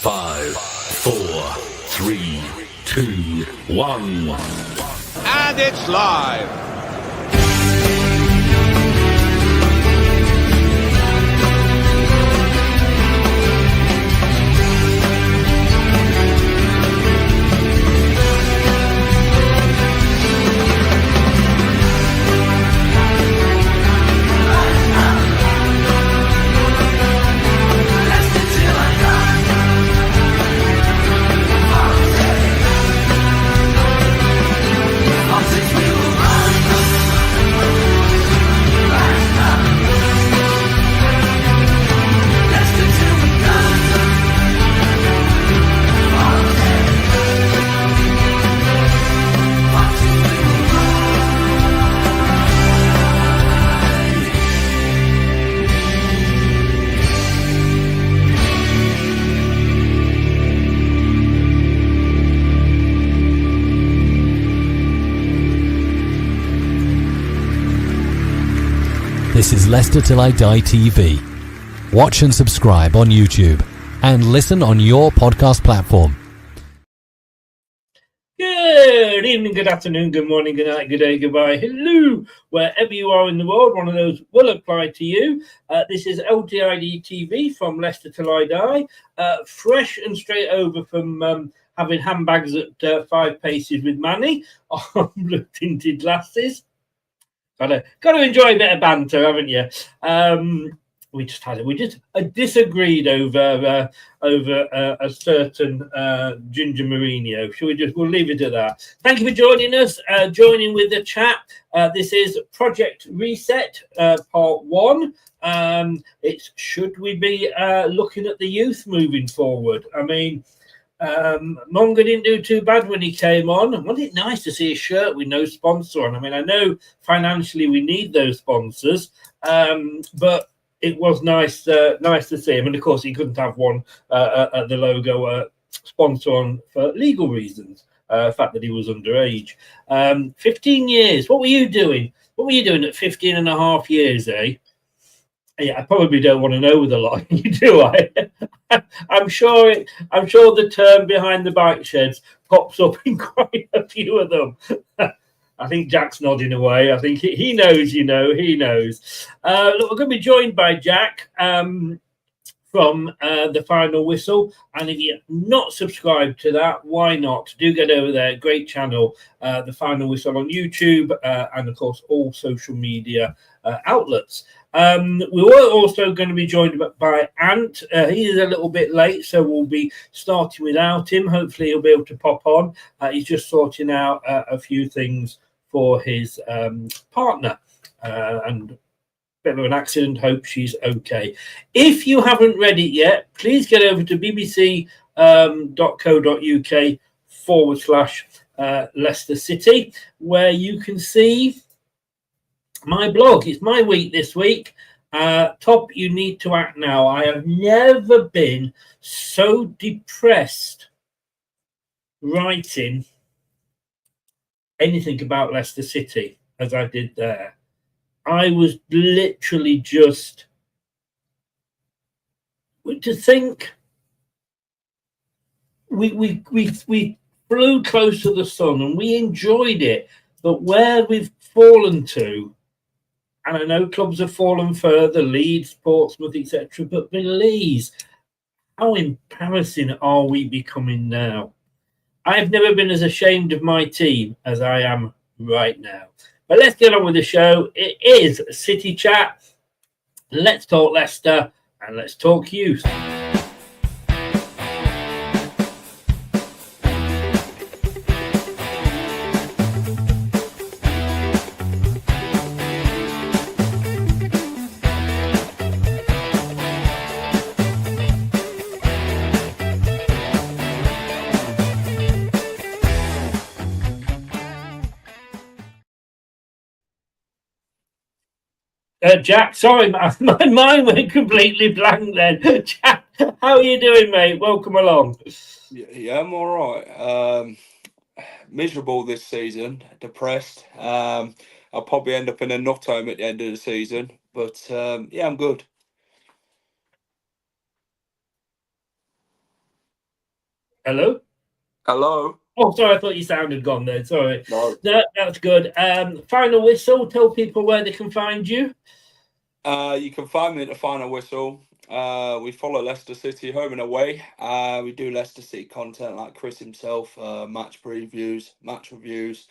5, 4, 3, 2, 1. And it's live. This is Leicester Till I Die TV. Watch and subscribe on YouTube and listen on your podcast platform. Good evening, good afternoon, good morning, good night, good day, goodbye, hello, wherever you are in the world. One of those will apply to you. This is LTID TV from Leicester Till I Die, fresh and straight over from having handbags at 5 paces with Manny on blue tinted glasses. Got to enjoy a bit of banter, haven't you? We just disagreed over a certain Ginger Mourinho. We'll leave it at that. Thank you for joining us. Joining with the chat. This is Project Reset, part 1. It's should we be looking at the youth moving forward? I mean, Monga didn't do too bad when he came on, and wasn't it nice to see a shirt with no sponsor on? I mean, I know financially we need those sponsors, but it was nice to see him. And of course, he couldn't have one at the logo sponsor on for legal reasons. The fact that he was underage. 15 years. What were you doing? What were you doing at 15 and a half years, eh? Yeah, I probably don't want to know with a lot of you, do I? I'm sure the term behind the bike sheds pops up in quite a few of them. I think Jack's nodding away. I think he knows, he knows. Look, we're going to be joined by Jack from The Final Whistle. And if you're not subscribed to that, why not? Do get over there. Great channel, The Final Whistle on YouTube and, of course, all social media outlets. We were also going to be joined by Ant. He is a little bit late, so we'll be starting without him. Hopefully he'll be able to pop on. He's just sorting out a few things for his partner and a bit of an accident. Hope she's okay. If you haven't read it yet, please get over to bbc.co.uk/Leicester City, where you can see my blog. It's my week this week. Top You Need to Act Now. I have never been so depressed writing anything about Leicester City as I did there. I was literally just to think we flew close to the sun and we enjoyed it, but where we've fallen to, and I know clubs have fallen further, Leeds, Portsmouth, etc. But please, how embarrassing are we becoming now? I've never been as ashamed of my team as I am right now. But let's get on with the show. It is City Chat. Let's talk Leicester and let's talk youth. Jack, sorry, my mind went completely blank then. Jack, how are you doing, mate? Welcome along. Yeah, I'm all right. Miserable this season, depressed. I'll probably end up in a nut home at the end of the season, but yeah, I'm good. Hello? Hello. Oh, sorry, I thought your sound had gone there. Sorry. No. No, that's good. Final whistle, tell people where they can find you. You can find me at the final whistle. We follow Leicester City home and away. We do Leicester City content like Chris himself, match previews, match reviews.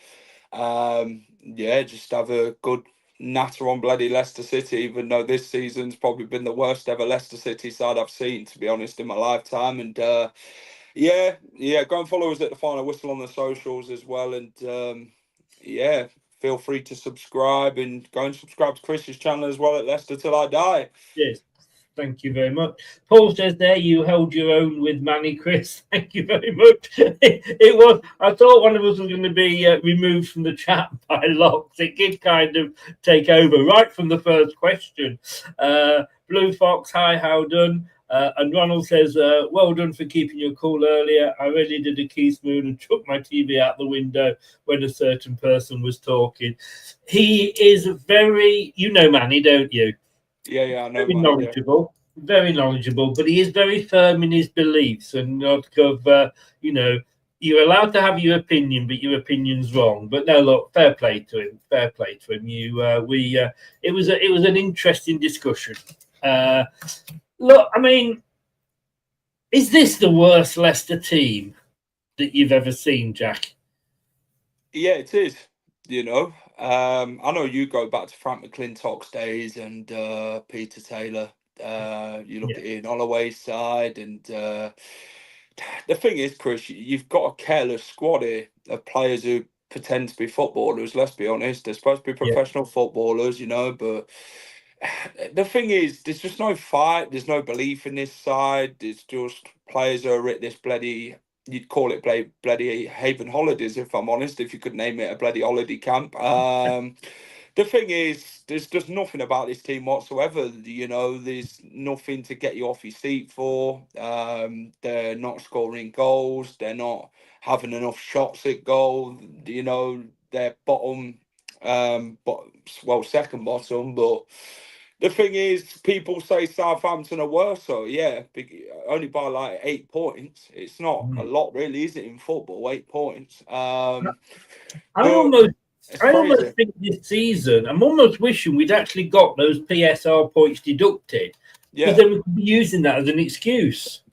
Yeah, just have a good natter on bloody Leicester City, even though this season's probably been the worst ever Leicester City side I've seen, to be honest, in my lifetime. And yeah, go and follow us at the final whistle on the socials as well. And yeah, feel free to subscribe and go and subscribe to Chris's channel as well at Leicester Till I Die. Yes. Thank you very much. Paul says there you held your own with Manny, Chris. Thank you very much. It was. I thought one of us was going to be removed from the chat by locks. It did kind of take over right from the first question. Blue Fox, hi, how done? And Ronald says, well done for keeping your cool earlier. I really did a Keith Moon and took my TV out the window when a certain person was talking. He is very, you know Manny, don't you? Yeah, I know. Very knowledgeable, very knowledgeable, but he is very firm in his beliefs and not of, you're allowed to have your opinion, but your opinion's wrong. But no, look, fair play to him. Fair play to him. It was an interesting discussion. Look, I mean, is this the worst Leicester team that you've ever seen, Jack? Yeah, it is. I know you go back to Frank McClintock's days and Peter Taylor. You look at Ian Holloway's side, and the thing is, Chris, you've got a careless squad here of players who pretend to be footballers. Let's be honest, they're supposed to be professional footballers, but the thing is, there's just no fight. There's no belief in this side. It's just players who are at this bloody. You'd call it bloody Haven Holidays, if I'm honest, if you could name it a bloody holiday camp. The thing is, there's just nothing about this team whatsoever. There's nothing to get you off your seat for. They're not scoring goals. They're not having enough shots at goal. They're bottom, second bottom, but. The thing is, people say Southampton are worse, so yeah, only by like 8 points. It's not a lot, really, is it, in football? 8 points. I almost think this season, I'm almost wishing we'd actually got those PSR points deducted, because then we could be using that as an excuse.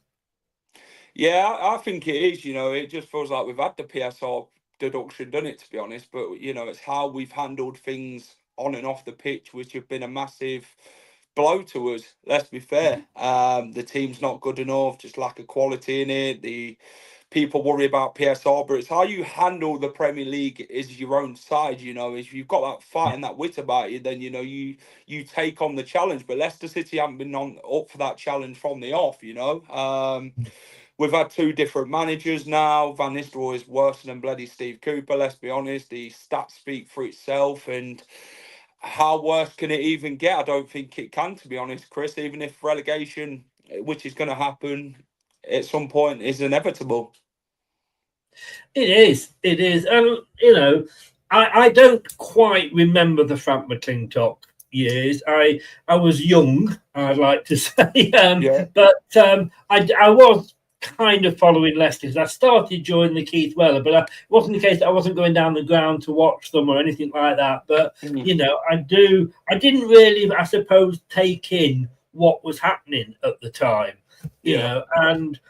Yeah, I think it is. It just feels like we've had the PSR deduction, done it, to be honest. But it's how we've handled things on and off the pitch, which have been a massive blow to us. Let's be fair. The team's not good enough, just lack of quality in it. The people worry about PSR, but it's how you handle the Premier League is your own side. If you've got that fight and that wit about you, then you take on the challenge. But Leicester City haven't been up for that challenge from the off. We've had 2 different managers now. Van Nistelrooy is worse than bloody Steve Cooper, let's be honest. The stats speak for itself, and how worse can it even get? I don't think it can, to be honest, Chris, even if relegation, which is going to happen at some point, is inevitable. It is. And, I don't quite remember the Frank McClintock years. I was young, I'd like to say. But I was kind of following Leicester because I started during the Keith Weller, but it wasn't the case that I wasn't going down the ground to watch them or anything like that. But I didn't really, I suppose, take in what was happening at the time. And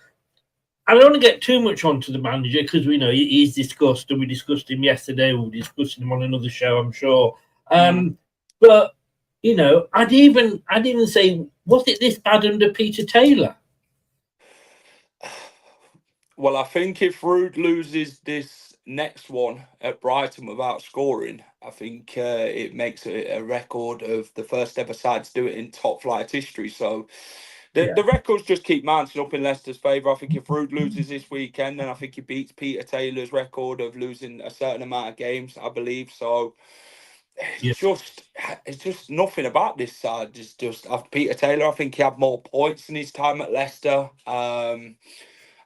I don't want to get too much onto the manager because we know he's discussed, and we discussed him yesterday. We'll be discussing him on another show, I'm sure. But I'd even say, was it this bad under Peter Taylor? Well, I think if Rude loses this next one at Brighton without scoring, I think it makes it a record of the first ever side to do it in top flight history. So the records just keep mounting up in Leicester's favour. I think if Rude loses this weekend, then I think he beats Peter Taylor's record of losing a certain amount of games, I believe. So it's just nothing about this side. Just Peter Taylor, I think he had more points in his time at Leicester.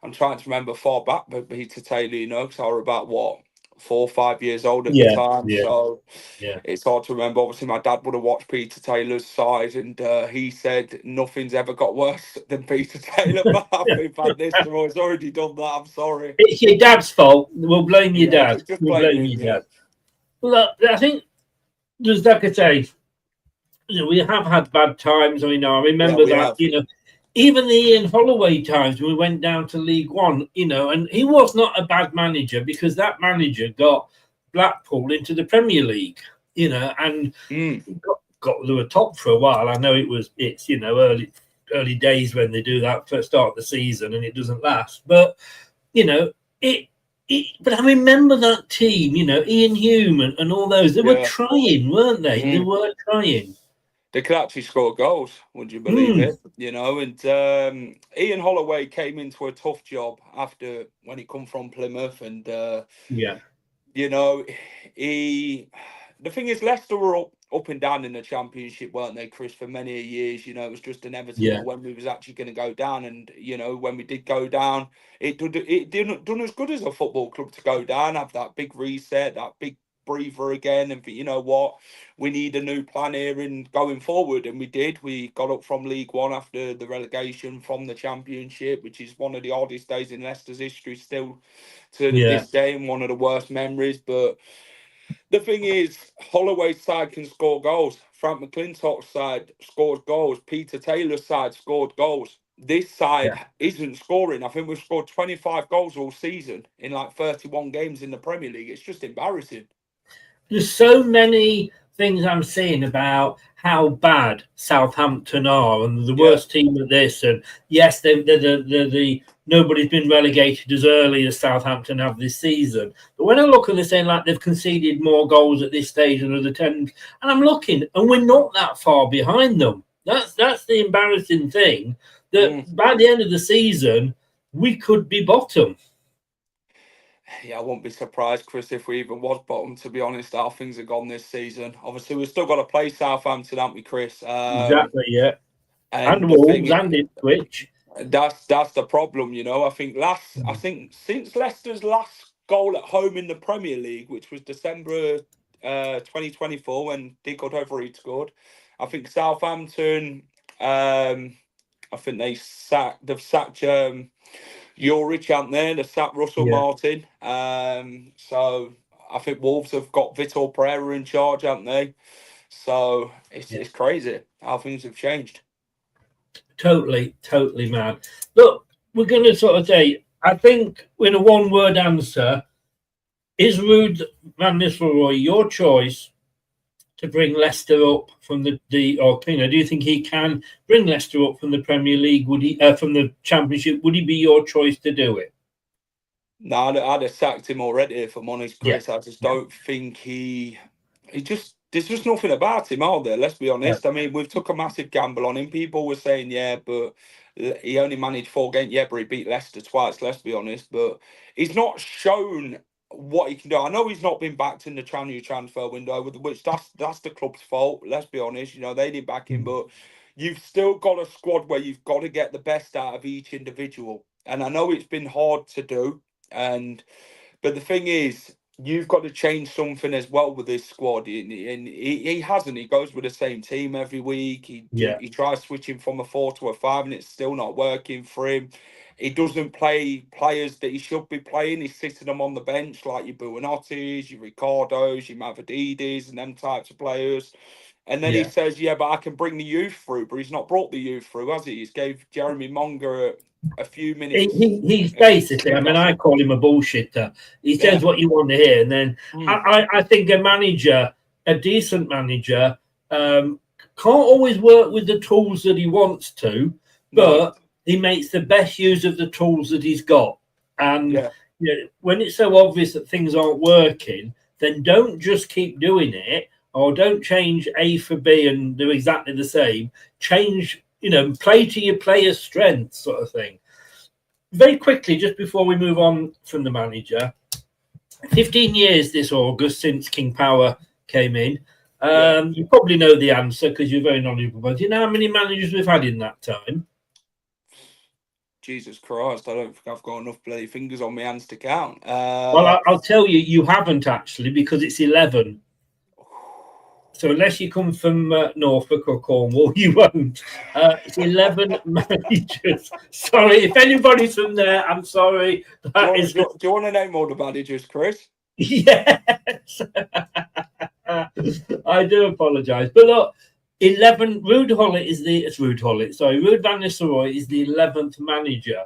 I'm trying to remember far back, but Peter Taylor, because I were about 4 or 5 years old at the Yeah, time, yeah, so yeah. it's hard to remember. Obviously, my dad would have watched Peter Taylor's side, and he said nothing's ever got worse than Peter Taylor. But Van Nistelrooy's already done that. I'm sorry. It's your dad's fault. We'll blame your Yeah, dad. just We'll blame blame him. your Yeah, dad. Look, I think, just like I say, we have had bad times. I remember we that, have. even the Ian Holloway times when we went down to League One, and he was not a bad manager because that manager got Blackpool into the Premier League, and got they were top for a while. I know it's early days when they do that first start of the season and it doesn't last, but but I remember that team, Ian Hume and all those. They were trying, weren't they? They were trying. They could actually score goals, would you believe it? And Ian Holloway came into a tough job after when he come from Plymouth, and Yeah. The thing is, Leicester were up and down in the Championship, weren't they, Chris, for many years? It was just inevitable when we was actually going to go down, and when we did go down, it didn't done as good as a football club to go down, have that big reset, that big breather again, and think, you know what, we need a new plan here and going forward. And we did. We got up from League One after the relegation from the Championship, which is one of the oddest days in Leicester's history still to this day, and one of the worst memories. But the thing is, Holloway's side can score goals. Frank McClintock's side scores goals. Peter Taylor's side scored goals. This side isn't scoring. I think we've scored 25 goals all season in like 31 games in the Premier League. It's just embarrassing. There's so many things I'm seeing about how bad Southampton are and the worst team at this. And yes, they're the nobody's been relegated as early as Southampton have this season. But when I look at this, saying like they've conceded more goals at this stage than other teams, and I'm looking, and we're not that far behind them. That's the embarrassing thing. That by the end of the season, we could be bottom. Yeah, I won't be surprised, Chris, if we even was bottom, to be honest, how things have gone this season. Obviously, we've still got to play Southampton, haven't we, Chris? Exactly, yeah. And Wolves and Ipswich. That's the problem, I think since Leicester's last goal at home in the Premier League, which was December 2024 when Diggold Overeat scored, I think Southampton, I think they've sacked Ulrich out there, they've sacked Russell Martin. So I think Wolves have got Vitor Pereira in charge, haven't they? So it's crazy how things have changed. Totally mad. Look, we're going to sort of say, I think in a one-word answer, is Ruud van Nistelrooy your choice to bring Leicester up from do you think he can bring Leicester up from the Premier League? Would he from the Championship? Would he be your choice to do it? No, I'd have sacked him already, if I'm honest, Chris. I just don't think there's just nothing about him, are there? Let's be honest. I mean, we've took a massive gamble on him. People were saying, but he only managed 4 games. Yeah, but he beat Leicester twice, let's be honest. But he's not shown what he can do. I know he's not been backed in the January transfer window, which that's the club's fault. Let's be honest. They didn't back him, but you've still got a squad where you've got to get the best out of each individual. And I know it's been hard to do. But the thing is, you've got to change something as well with this squad, and he hasn't. He goes with the same team every week. He tries switching from a 4 to a 5, and it's still not working for him. He doesn't play players that he should be playing. He's sitting them on the bench like your Buonottis, your Ricardos, your Mavrodidis, and them types of players. And then he says, but I can bring the youth through. But he's not brought the youth through, has he? He's gave Jeremy Monga a few minutes. He's basically, I call him a bullshitter. He says what you want to hear. And then I think a decent manager, can't always work with the tools that he wants to, but he makes the best use of the tools that he's got. And when it's so obvious that things aren't working, then don't just keep doing it, or don't change A for B and do exactly the same. Change, play to your player's strengths, sort of thing. Very quickly, just before we move on from the manager, 15 years this August since King Power came in. You probably know the answer because you're very knowledgeable. Do you know how many managers we've had in that time? Jesus Christ, I don't think I've got enough bloody fingers on my hands to count. Well, I'll tell you, you haven't actually, because it's 11. So unless you come from Norfolk or Cornwall, you won't. It's 11 managers. Sorry, if anybody's from there, I'm sorry. Do you want to name all the managers, Chris? Yes. I do apologise. But look, 11, Ruud van Nistelrooy is the 11th manager.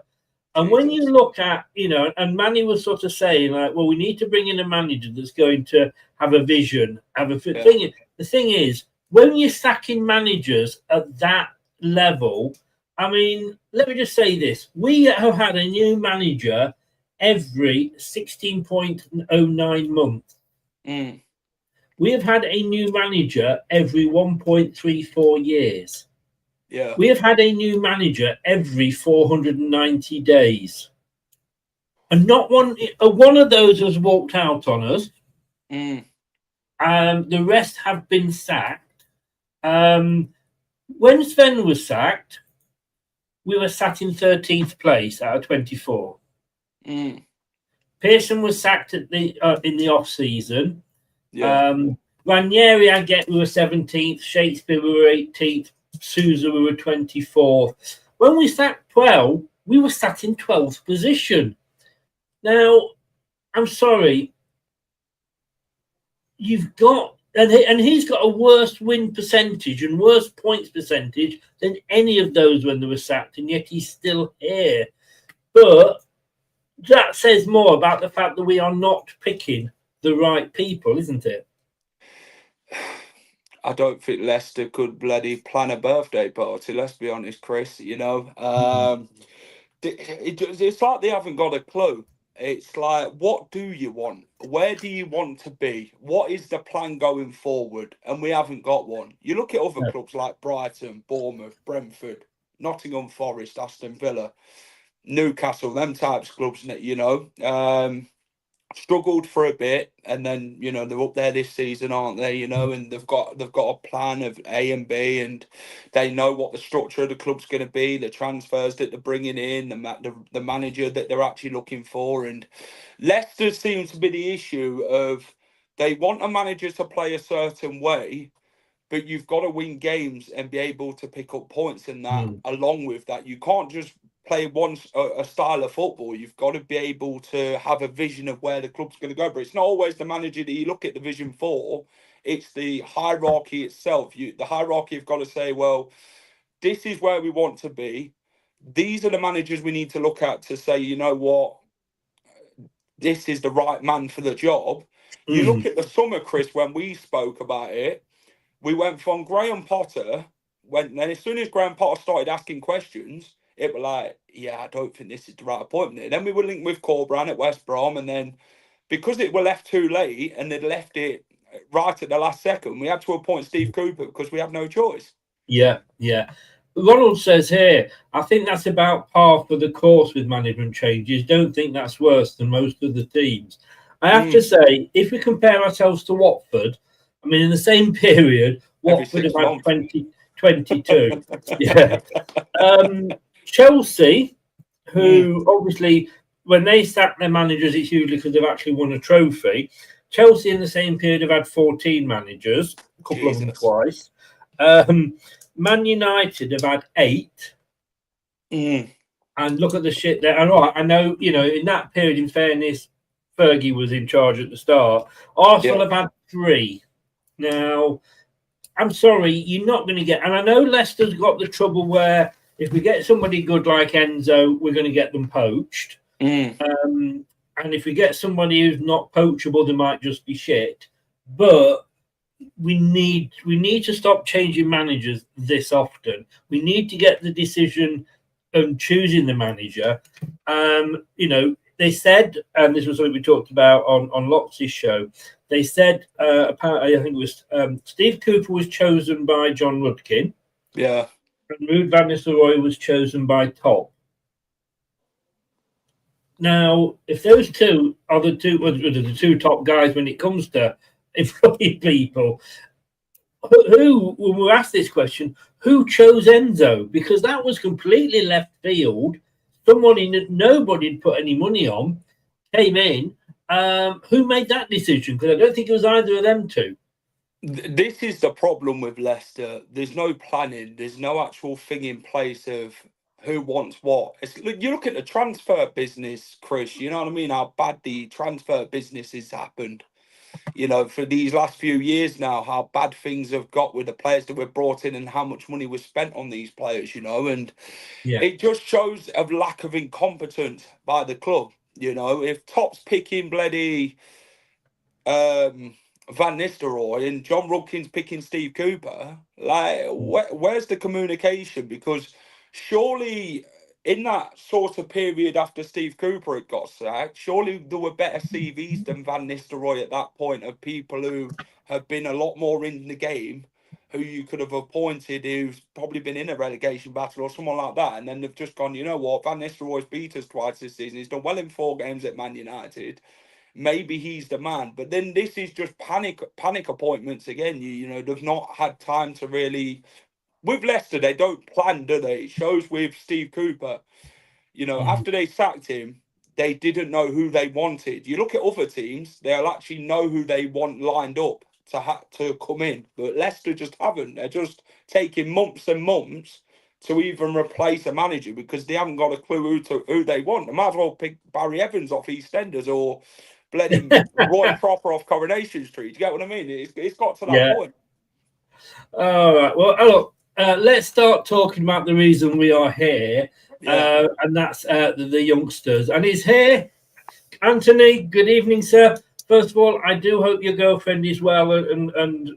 And when you look at, and Manny was sort of saying, like, well, we need to bring in a manager that's going to have a vision, thing. The thing is, when you're sacking managers at that level, I mean, let me just say this. We have had a new manager every 16.09 months. Mm. We have had a new manager every 1.34 years. Yeah. We have had a new manager every 490 days. And not one of those has walked out on us. Mm. The rest have been sacked. When Sven was sacked, we were sat in 13th place out of 24. Mm. Pearson was sacked at in the off season. Yeah. Ranieri, we were 17th. Shakespeare, we were 18th. Sousa, we were 24th. When we sacked 12, we were sat in 12th position. Now, I'm sorry. You've got, and he's got a worse win percentage and worse points percentage than any of those when they were sacked, and yet he's still here. But that says more about the fact that we are not picking the right people, isn't it? I don't think Leicester could bloody plan a birthday party, let's be honest, Chris. It's like they haven't got a clue. It's like, what do you want? Where do you want to be? What is the plan going forward? And we haven't got one. You look at other clubs like Brighton, Bournemouth, Brentford, Nottingham Forest, Aston Villa, Newcastle, them types of clubs, struggled for a bit, and then they're up there this season, aren't they? And they've got a plan of A and B, and they know what the structure of the club's going to be, the transfers that they're bringing in, the manager that they're actually looking for. And Leicester seems to be the issue of, they want a manager to play a certain way, but you've got to win games and be able to pick up points in that. Along with that, you can't just play a style of football. You've got to be able to have a vision of where the club's going to go. But it's not always the manager that you look at the vision for. It's the hierarchy itself. The hierarchy have got to say, well, this is where we want to be. These are the managers we need to look at to say, you know what, this is the right man for the job. You look at the summer, Chris, when we spoke about it, we went from Graham Potter, and as soon as Graham Potter started asking questions, it was like, yeah, I don't think this is the right appointment. And then we were linked with Corberán at West Brom, and then because it were left too late and they'd left it right at the last second, we had to appoint Steve Cooper because we have no choice. Yeah. Ronald says here, I think that's about par for the course with management changes. Don't think that's worse than most of the teams. I have to say, if we compare ourselves to Watford, I mean, in the same period, Watford have had 22. Yeah. Chelsea, who obviously, when they sack their managers, it's usually because they've actually won a trophy. Chelsea in the same period have had 14 managers, a couple of them twice. Man United have had 8. And look at the shit there. And I know, in that period, in fairness, Fergie was in charge at the start. Arsenal have had 3. Now, I'm sorry, you're not going to get... And I know Leicester's got the trouble where if we get somebody good like Enzo, we're going to get them poached. And if we get somebody who's not poachable, they might just be shit. But we need to stop changing managers this often. We need to get the decision on choosing the manager. They said, and this was something we talked about on Lox's show, they said, apparently, I think it was Steve Cooper was chosen by John Rudkin. Yeah. And Ruud van Nistelrooy was chosen by Top. Now, if those two are the two top guys when it comes to employing people, when we asked this question, who chose Enzo? Because that was completely left field Somebody that nobody had put any money on came in. Who made that decision? Because I don't think it was either of them two. This is the problem with Leicester. There's no planning. There's no actual thing in place of who wants what. You look at the transfer business, Chris. You know what I mean? How bad the transfer business has happened. You know, for these last few years now, how bad things have got with the players that were brought in and how much money was spent on these players. You know, and it just shows a lack of incompetence by the club. You know, if Top's picking bloody Van Nistelrooy and John Rudkin's picking Steve Cooper, like where's the communication? Because surely in that sort of period after Steve Cooper had got sacked, surely there were better CVs than Van Nistelrooy at that point, of people who have been a lot more in the game, who you could have appointed, who's probably been in a relegation battle or someone like that, and then they've just gone, you know what, Van Nistelrooy's beat us twice this season, he's done well in 4 games at Man United, maybe he's the man. But then this is just panic appointments again. You know, they've not had time to really. With Leicester, they don't plan, do they? It shows with Steve Cooper. You know, after they sacked him, they didn't know who they wanted. You look at other teams; they'll actually know who they want lined up to come in. But Leicester just haven't. They're just taking months and months to even replace a manager because they haven't got a clue who they want. They might as well pick Barry Evans off EastEnders or bloody Roy Cropper off Coronation Street. You get what I mean? It's got to that point. All right. Well, look, let's start talking about the reason we are here, and that's the youngsters. And he's here. Anthony, good evening, sir. First of all, I do hope your girlfriend is well and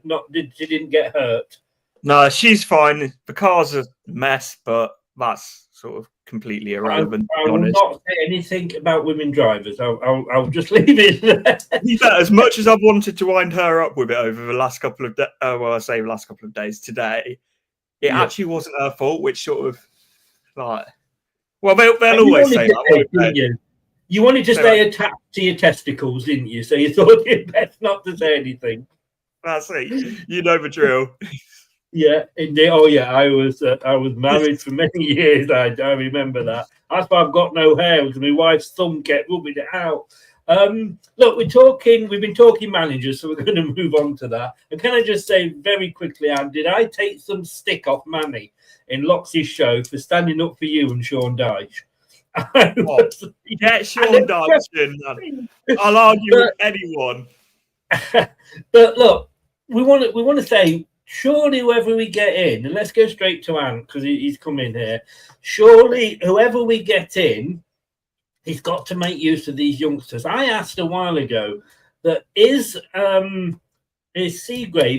she didn't get hurt. No, she's fine. The car's a mess, but that's sort of completely irrelevant. I will not say anything about women drivers. I'll just leave it. As much as I've wanted to wind her up with it over the last couple of the last couple of days today, it actually wasn't her fault, which sort of like, well, they'll always say that, won't they? You wanted to stay attached to your testicles, didn't you? So you thought it best not to say anything. That's it. You know the drill. Yeah, indeed. Oh, yeah. I was married for many years. I remember that. That's why I've got no hair, because my wife's thumb kept rubbing it out. Look, we've been talking managers, so we're going to move on to that. And can I just say very quickly, Anne, did I take some stick off Manny in Lox's show for standing up for you and Sean Dyche? Get Sean Dyche in. I'll argue with anyone. But look, we want to say, surely whoever we get in, and let's go straight to Ant because he's come in here. Surely whoever we get in, he's got to make use of these youngsters. I asked a while ago that is Seagrave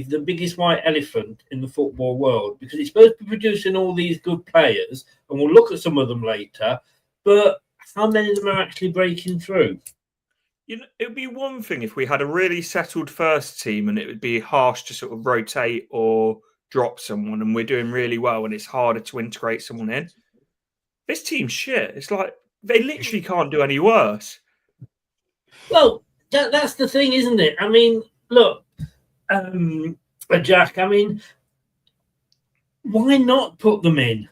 the biggest white elephant in the football world, because he's supposed to be producing all these good players, and we'll look at some of them later. But how many of them are actually breaking through? You know, it would be one thing if we had a really settled first team and it would be harsh to sort of rotate or drop someone, and we're doing really well and it's harder to integrate someone in. This team's shit. It's like they literally can't do any worse. Well, that's the thing, isn't it? I mean, look, Jack, I mean, why not put them in?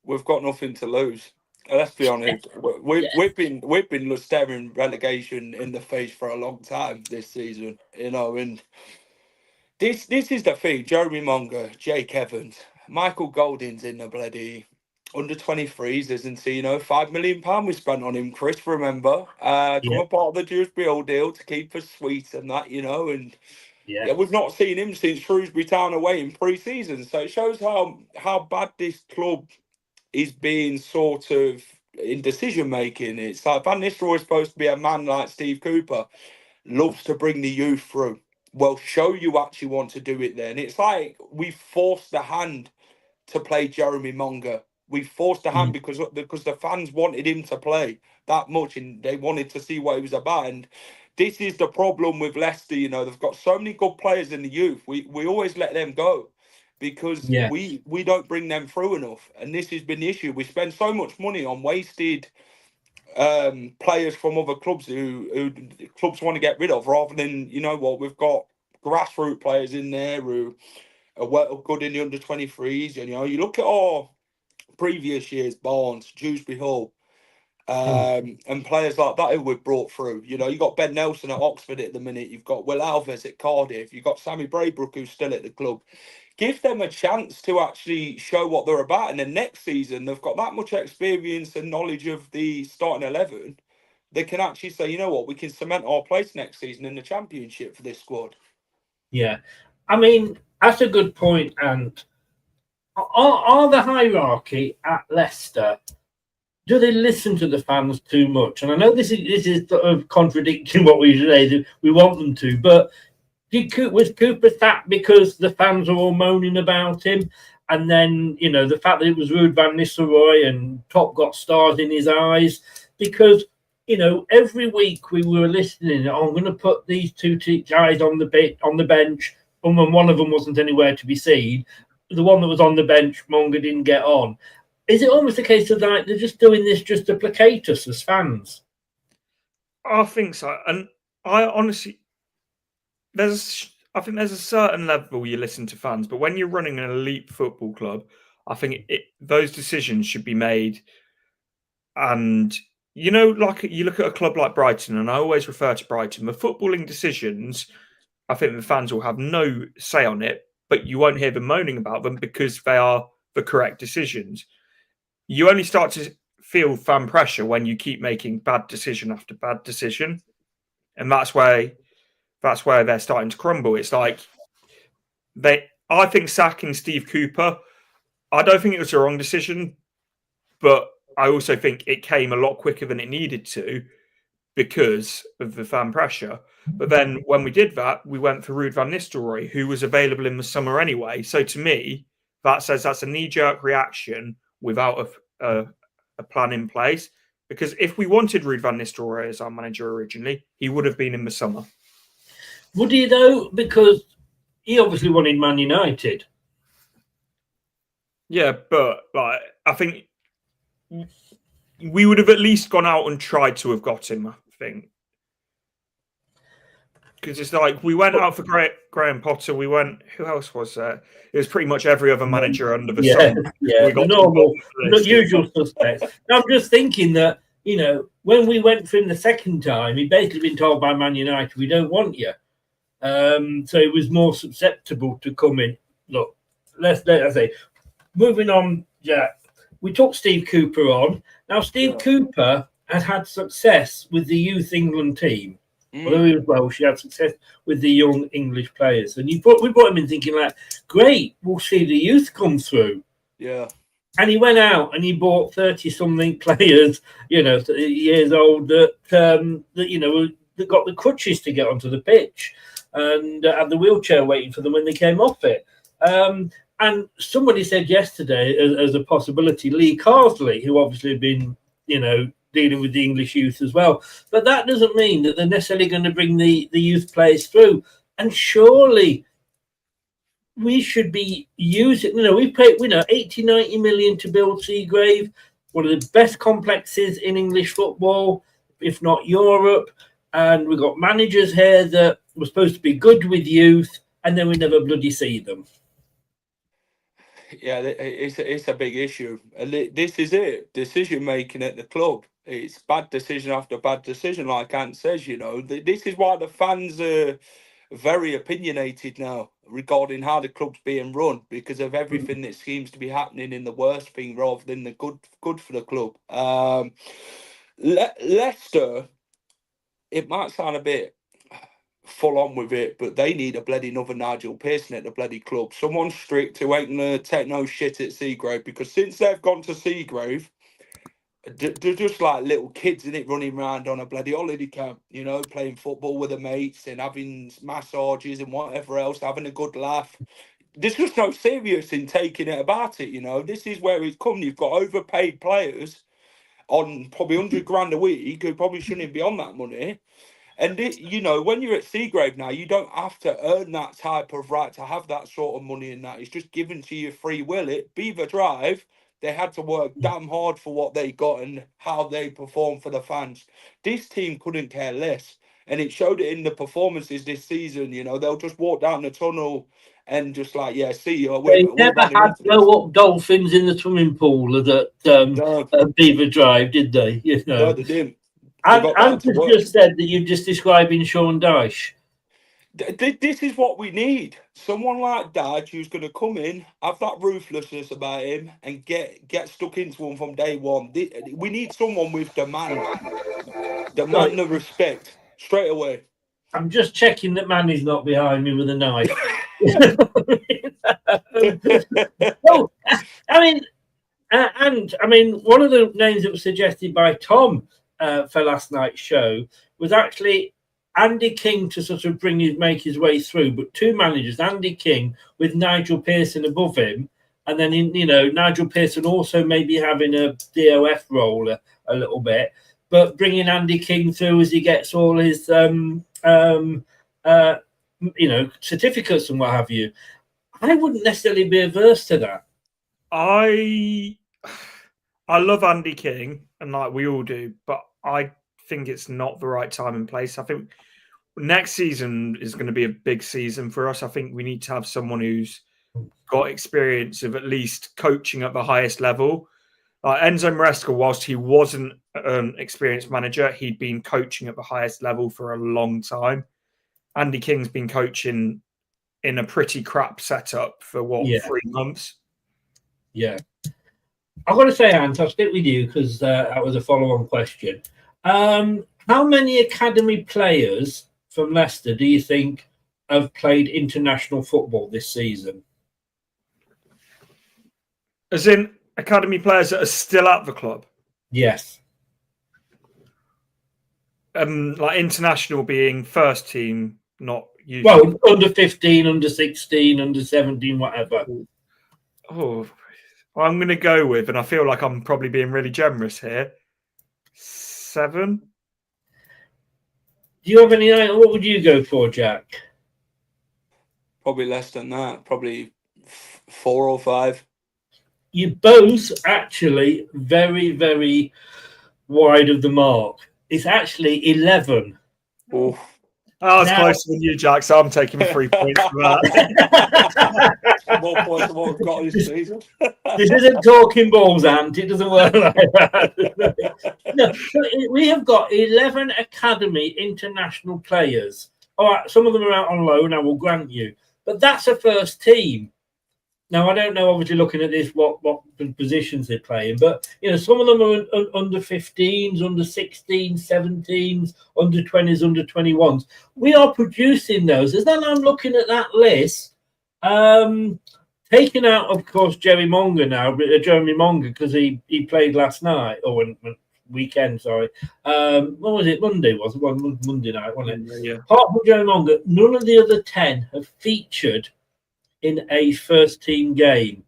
We've got nothing to lose. Let's be honest. We've been staring relegation in the face for a long time this season, you know. And this is the thing: Jeremy Monga, Jake Evans, Michael Golding's in the bloody under 23s, isn't he? You know, £5 million we spent on him, Chris. Remember, come a part of the Dewsbury deal to keep us sweet and that, you know. And we've not seen him since Shrewsbury Town away in pre-season, so it shows how bad this club is being sort of in decision making. It's like Van Nistelrooy is supposed to be a man like Steve Cooper, loves to bring the youth through. Well, show you actually want to do it then. It's like we forced the hand to play Jeremy Monga. We forced the hand because the fans wanted him to play that much and they wanted to see what he was about. And this is the problem with Leicester. You know, they've got so many good players in the youth. We always let them go, because we don't bring them through enough. And this has been the issue. We spend so much money on wasted players from other clubs who clubs want to get rid of, rather than, you know what, we've got grassroots players in there who are well good in the under 23s. And, you know, you look at our previous years, Barnes, Dewsbury Hall, and players like that who we've brought through. You know, you've got Ben Nelson at Oxford at the minute. You've got Will Alves at Cardiff. You've got Sammy Braybrook, who's still at the club. Give them a chance to actually show what they're about. And then next season, they've got that much experience and knowledge of the starting 11. They can actually say, you know what, we can cement our place next season in the Championship for this squad. Yeah. I mean, that's a good point. And are the hierarchy at Leicester, do they listen to the fans too much? And I know this is sort of contradicting what we say that we want them to, but was Cooper sacked because the fans are all moaning about him? And then, you know, the fact that it was Ruud van Nistelrooy and Top got stars in his eyes, because, you know, every week we were listening, I'm going to put these two guys on the bench, and when one of them wasn't anywhere to be seen, the one that was on the bench, Monga, didn't get on. Is it almost a case of like they're just doing this just to placate us as fans? I think so. And I honestly, I think there's a certain level you listen to fans, but when you're running an elite football club, I think those decisions should be made. And, you know, like you look at a club like Brighton, and I always refer to Brighton, the footballing decisions, I think the fans will have no say on it, but you won't hear them moaning about them because they are the correct decisions. You only start to feel fan pressure when you keep making bad decision after bad decision. And that's where they're starting to crumble. It's like I think sacking Steve Cooper, I don't think it was a wrong decision, but I also think it came a lot quicker than it needed to because of the fan pressure. But then when we did that, we went for Ruud van Nistelrooy, who was available in the summer anyway. So to me, that says that's a knee-jerk reaction without a plan in place. Because if we wanted Ruud van Nistelrooy as our manager originally, he would have been in the summer. Would he though? Because he obviously wanted Man United. Yeah, but like I think we would have at least gone out and tried to have got him, I think. Because it's like we went out for Graham Potter. We went. Who else was there? It was pretty much every other manager under the sun. Yeah, the normal, the usual suspects. I'm just thinking that, you know, when we went for him the second time, he'd basically been told by Man United, "We don't want you." So he was more susceptible to come in. Look, let's say, moving on, Jack. We took Steve Cooper on. Now, Steve Cooper had success with the youth England team. Although he was Welsh, he had success with the young English players. And we brought him in thinking like, great, we'll see the youth come through. Yeah. And he went out and he bought 30-something players, you know, years old that you know, that got the crutches to get onto the pitch and had the wheelchair waiting for them when they came off it. And somebody said yesterday, as a possibility, Lee Carsley, who obviously had been, you know, dealing with the English youth as well. But that doesn't mean that they're necessarily going to bring the youth players through. And surely we should be using, you know, we paid, 80, 90 million to build Seagrave, one of the best complexes in English football, if not Europe. And we've got managers here that were supposed to be good with youth, and then we never bloody see them. Yeah, it's a big issue. This is it. Decision making at the club. It's bad decision after bad decision, like Ant says, you know. This is why the fans are very opinionated now regarding how the club's being run, because of everything that seems to be happening in the worst thing rather than the good for the club. Leicester, it might sound a bit full on with it, but they need a bloody another Nigel Pearson at the bloody club. Someone strict who ain't going to take no shit at Seagrave, because since they've gone to Seagrave, they're just like little kids, isn't it, running around on a bloody holiday camp, you know, playing football with their mates and having massages and whatever else, having a good laugh. There's just no serious in taking it about it, you know. This is where it's come. You've got overpaid players on probably 100 grand a week who probably shouldn't be on that money. And, you know, when you're at Seagrave now, you don't have to earn that type of right to have that sort of money and that. It's just given to you free will. At Beaver Drive, they had to work damn hard for what they got and how they performed for the fans. This team couldn't care less. And it showed it in the performances this season. You know, they'll just walk down the tunnel and just like, yeah, see you. They never had blow up dolphins in the swimming pool at Beaver Drive, did they? You know, no, they didn't. And just said that you're just describing Sean Dyche. This is what we need. Someone like Dyche who's going to come in, have that ruthlessness about him, and get stuck into him from day one. We need someone with demand the respect straight away. I'm just checking that Manny's not behind me with a knife. Oh, I mean, one of the names that was suggested by Tom for last night's show was actually Andy King to sort of make his way through, but two managers, Andy King with Nigel Pearson above him, and then Nigel Pearson also maybe having a DOF role a little bit, but bringing Andy King through as he gets all his certificates and what have you. I wouldn't necessarily be averse to that. I love Andy King, and like we all do, but I think it's not the right time and place. I think next season is going to be a big season for us. I think we need to have someone who's got experience of at least coaching at the highest level. Enzo Maresca, whilst he wasn't an experienced manager, he'd been coaching at the highest level for a long time. Andy King's been coaching in a pretty crap setup for 3 months. Yeah. I've got to say, Ant, I'll stick with you because that was a follow-on question. How many academy players from Leicester do you think have played international football this season? As in academy players that are still at the club? Yes. Like international being first team, not usually. Well, under 15, under 16, under 17, whatever. Oh, I'm going to go with, and I feel like I'm probably being really generous here, 7. Do you have any idea? What would you go for, Jack? Probably less than that. Probably 4 or 5. You're both actually very, very wide of the mark. It's actually 11. Oh. I was closer than you, Jack, so I'm taking 3 points for that. More points than what we've got this season. This isn't talking balls, Ant. It doesn't work like that. No, we have got 11 academy international players. All right, some of them are out on loan, I will grant you. But that's a first team. Now, I don't know, obviously, looking at this, what positions they're playing, but, some of them are under 15s, under 16s, 17s, under 20s, under 21s. We are producing those. As then I'm looking at that list, taking out, of course, Jeremy Monga, because he played last night, or weekend, sorry. What was it? Monday, was it? Well, Monday night, wasn't it? Yeah. Apart from Jeremy Monga, none of the other 10 have featured in a first team game.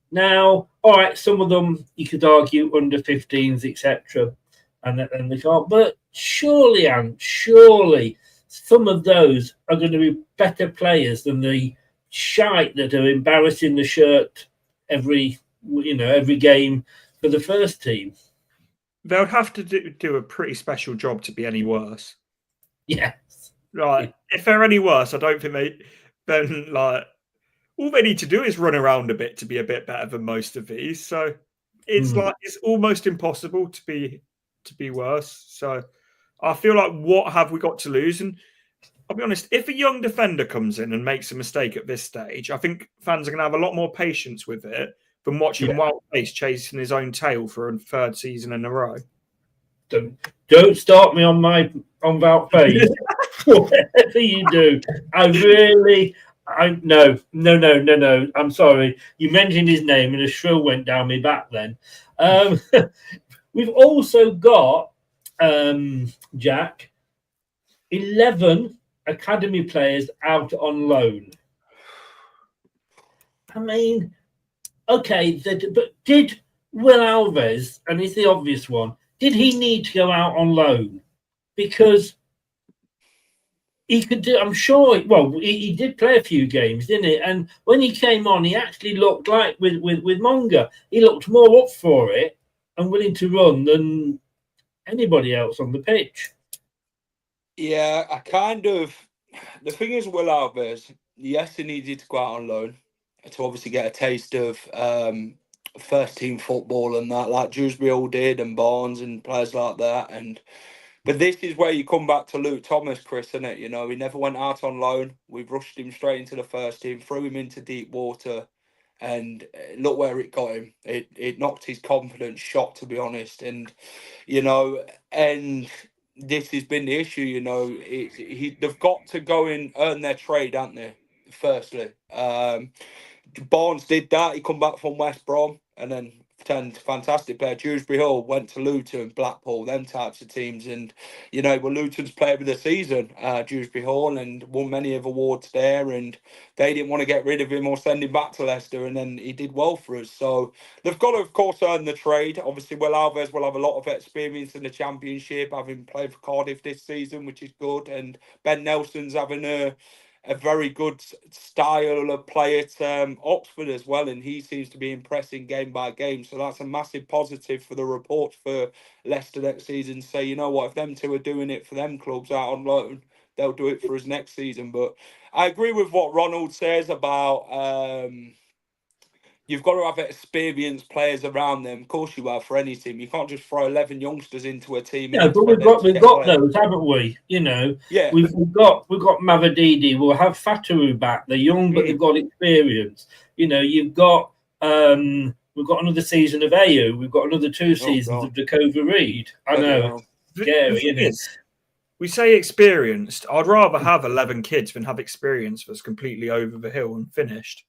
Now, all right, some of them you could argue under 15s, etc., and they can't. But surely, some of those are going to be better players than the shite that are embarrassing the shirt every game for the first team. They would have to do a pretty special job to be any worse. Yes. Right. If they're any worse, I don't think all they need to do is run around a bit to be a bit better than most of these. So it's it's almost impossible to be worse. So I feel like, what have we got to lose? And I'll be honest, if a young defender comes in and makes a mistake at this stage, I think fans are going to have a lot more patience with it than watching Wild Pace chasing his own tail for a 3rd season in a row. Don't start me on Wild Pace. Whatever you do, no. I'm sorry. You mentioned his name and a shrill went down my back then. We've also got, Jack, 11 academy players out on loan. I mean, okay, but did Will Alves, and it's the obvious one, did he need to go out on loan? Because he could do, I'm sure, he did play a few games, didn't he? And when he came on, he actually looked like, with Monga, he looked more up for it and willing to run than anybody else on the pitch. Yeah, the thing is, Will Alves, yes, he needed to go out on loan to obviously get a taste of first team football and that, like Dewsbury all did, and Barnes and players like that. But this is where you come back to Luke Thomas, Chris, isn't it? You know, he never went out on loan. We've rushed him straight into the first team, threw him into deep water, and look where it got him. It knocked his confidence shot, to be honest. And, you know, and this has been the issue, you know. They've got to go and earn their trade, haven't they? Firstly. Barnes did that. He come back from West Brom and then turned fantastic player. Dewsbury Hall went to Luton, Blackpool, them types of teams. And, you know, well, Luton's player of the season, Dewsbury Hall, and won many of awards there. And they didn't want to get rid of him or send him back to Leicester. And then he did well for us. So they've got to, of course, earn the trade. Obviously, Will Alves will have a lot of experience in the Championship, having played for Cardiff this season, which is good. And Ben Nelson's having a very good style of play at Oxford as well, and he seems to be impressing game by game. So that's a massive positive for the report for Leicester next season. Say, you know what, if them two are doing it for them clubs out on loan, they'll do it for us next season. But I agree with what Ronald says about you've got to have experienced players around them. Of course you have for any team. You can't just throw 11 youngsters into a team. Yeah, but we've got those, haven't we? You know, yeah. We've got Mavadidi. We'll have Fataru back. They're young, but they've got experience. You know, you've got we've got another season of Ayu. We've got another 2 seasons of Dakova Reed. I know, scary, isn't it? We say experienced. I'd rather have 11 kids than have experience that's completely over the hill and finished.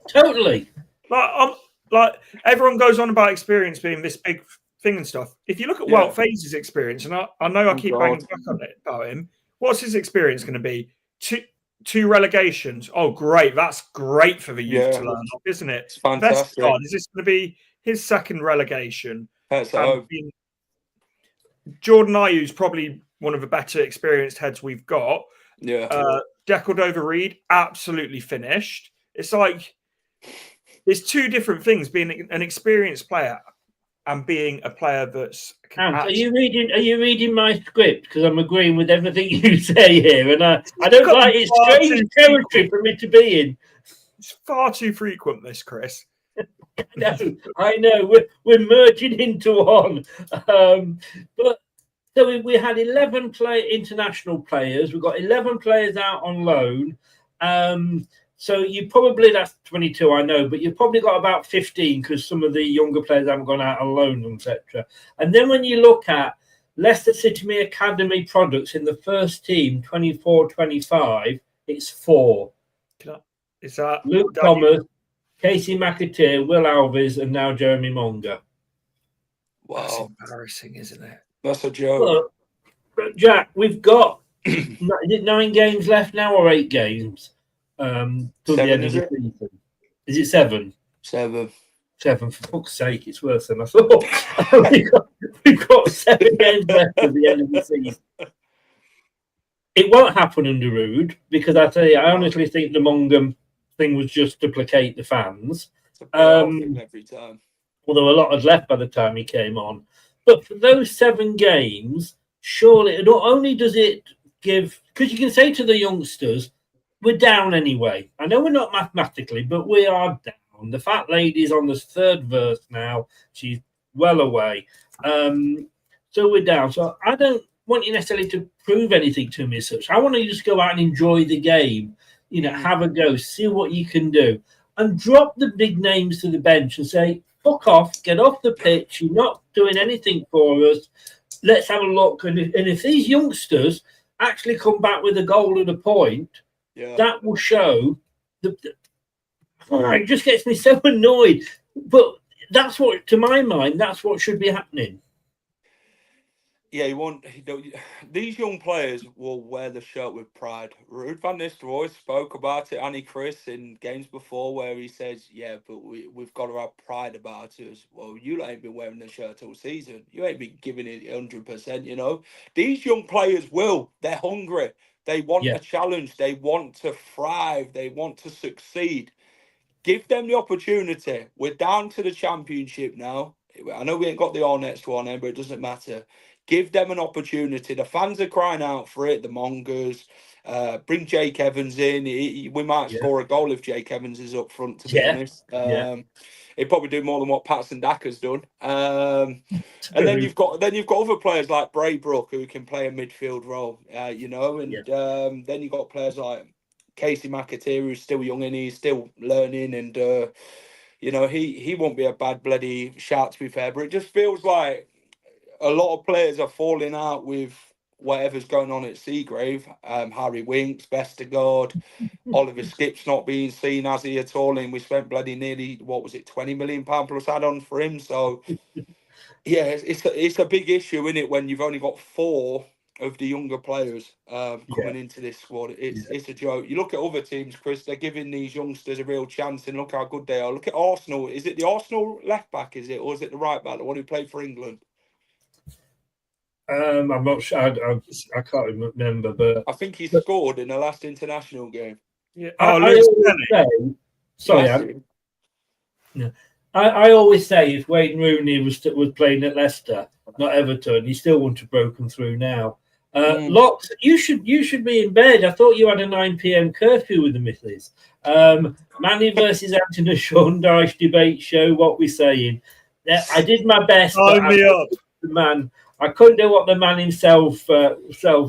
Totally. Like everyone goes on about experience being this big thing and stuff. If you look at Walt Faze's experience, and I know I keep banging back on it about him, what's his experience going to be? Two relegations. Oh, great! That's great for the youth to learn, isn't it? It's fantastic. Is this going to be his second relegation? Jordan Ayew's probably one of the better experienced heads we've got. Yeah. Decordova-Reid, absolutely finished. It's like it's 2 different things: being an experienced player and being a player that's. Are you reading my script? Because I'm agreeing with everything you say here, and I don't like it's strange territory for me to be in. It's far too frequent, this, Chris. No, I know we're merging into one, but. So we had 11 international players. We've got 11 players out on loan. So you probably, that's 22, I know, but you've probably got about 15 because some of the younger players haven't gone out on loan, etc. And then when you look at Leicester City Academy products in the first team, 24-25, it's 4. Is that Luke Thomas, Casey McAteer, Will Alves, and now Jeremy Monga. Wow. That's embarrassing, isn't it? That's a joke. Look, Jack, we've got 9 games left now or 8 games till the end of the season. Is it 7? 7. 7, for fuck's sake, it's worse than I thought. we've got 7 games left till the end of the season. It won't happen under Rude because I tell you, I honestly think the Monga thing was just to placate the fans. Every time. Although a lot had left by the time he came on. But for those 7 games, surely, not only does it give, because you can say to the youngsters, we're down anyway. I know we're not mathematically, but we are down. The fat lady's on the 3rd verse now. She's well away. So we're down. So I don't want you necessarily to prove anything to me as such. I want you to just go out and enjoy the game, you know, have a go, see what you can do, and drop the big names to the bench and say, fuck off, get off the pitch. You're not doing anything for us. Let's have a look. And if these youngsters actually come back with a goal and a point, that will show. It just gets me so annoyed. But that's what, to my mind, that's what should be happening. Yeah, these young players will wear the shirt with pride. Ruud van Nistelrooy spoke about it, Annie Chris, in games before where he says, yeah, but we've got to have pride about us. Well, you ain't been wearing the shirt all season. You ain't been giving it 100%, you know. These young players will. They're hungry. They want a challenge. They want to thrive. They want to succeed. Give them the opportunity. We're down to the Championship now. I know we ain't got the all next one, but it doesn't matter. Give them an opportunity. The fans are crying out for it. The Mongers. Bring Jake Evans in. We might score a goal if Jake Evans is up front, to be honest. He'd probably do more than what Patson Daka's done. And then you've got other players like Braybrook who can play a midfield role, and then you've got players like Casey McAteer, who's still young and he's still learning, and he won't be a bad bloody shout, to be fair. But it just feels like a lot of players are falling out with whatever's going on at Seagrave. Harry Winks, Vestergaard, Oliver Skip's not being seen as he at all, and we spent bloody nearly, what was it, £20 million plus add-on for him. So yeah, it's a big issue, isn't it, when you've only got 4 of the younger players coming into this squad. It's a joke. You look at other teams, Chris, they're giving these youngsters a real chance, and look how good they are. Look at Arsenal. Is it the Arsenal left back, is it, or is it the right back, the one who played for England? I'm not sure. I can't remember, but I think he scored in the last international game. Yeah. I always say if Wayne Rooney was playing at Leicester, not Everton, he still wouldn't have broken through now. Locks, you should be in bed. I thought you had a 9 p.m. curfew with the missus. Manny versus Anthony Shorndike debate show. What we saying? I did my best. Sign me up. The man. I couldn't do what the man himself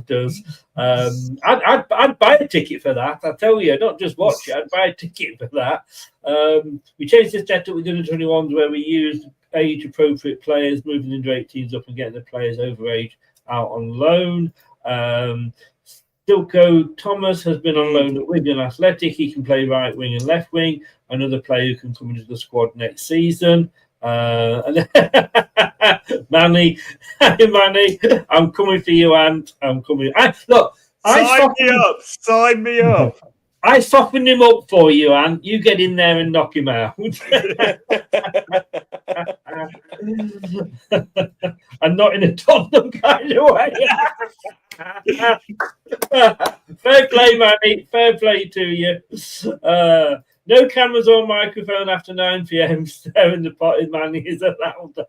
does. I'd buy a ticket for that. I tell you, not just watch it. I'd buy a ticket for that. We changed the setup with the under-21s where we used age-appropriate players, moving the 18s up and getting the players over age out on loan. Stilko Thomas has been on loan at Wigan Athletic. He can play right wing and left wing. Another player who can come into the squad next season. And Manny, I'm coming for you, Ant. I'm coming. Sign me up. I softened him up for you, Ant. You get in there and knock him out. And not in a Tottenham kind of way. Fair play, Manny. Fair play to you. No cameras or microphone after 9 p.m. Staring the potted Manny is allowed, though.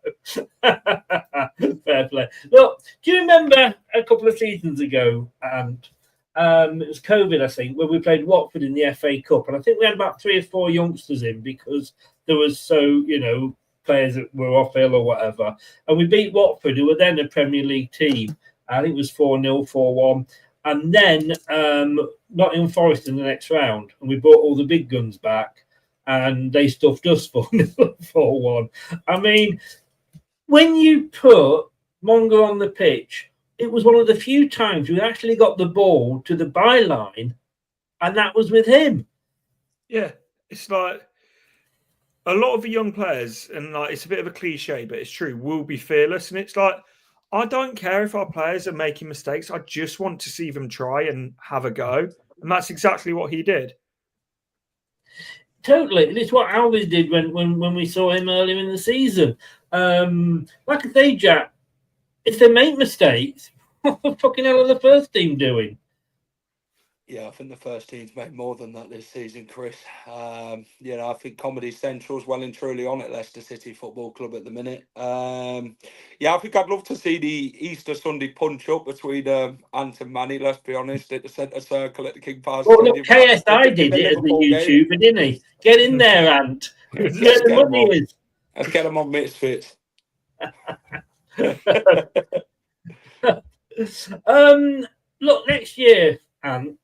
Fair play. Look, do you remember a couple of seasons ago, and it was COVID, I think, when we played Watford in the FA Cup, and I think we had about 3 or 4 youngsters in because there was players that were off ill or whatever, and we beat Watford, who were then a Premier League team. I think it was 4-0, 4-1. And then Nottingham Forest in the next round, and we brought all the big guns back, and they stuffed us 4-1. I mean, when you put Monga on the pitch, it was one of the few times we actually got the ball to the byline, and that was with him. Yeah, it's like a lot of the young players, and like it's a bit of a cliche, but it's true, will be fearless, and it's like, I don't care if our players are making mistakes. I just want to see them try and have a go. And that's exactly what he did. Totally. And it's what Alves did when we saw him earlier in the season. Like I say, Jack, if they make mistakes, what the fucking hell are the first team doing? Yeah, I think the first team's made more than that this season, Chris. I think Comedy Central's well and truly on at Leicester City Football Club at the minute. I think I'd love to see the Easter Sunday punch-up between Ant and Manny, let's be honest, at the centre circle at the King Power Well, look, KSI did it at the YouTube, didn't he? Get in there, Ant. Get the money in. Let's get them on Misfits. Look, next year, Ant,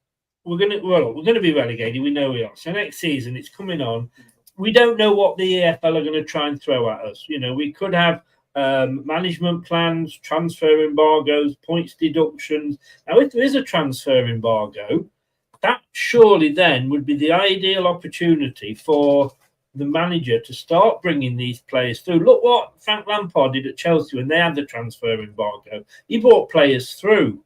we're going to be relegated. We know we are. So next season, it's coming on. We don't know what the EFL are going to try and throw at us. We could have management plans, transfer embargoes, points deductions. Now, if there is a transfer embargo, that surely then would be the ideal opportunity for the manager to start bringing these players through. Look what Frank Lampard did at Chelsea when they had the transfer embargo. He brought players through.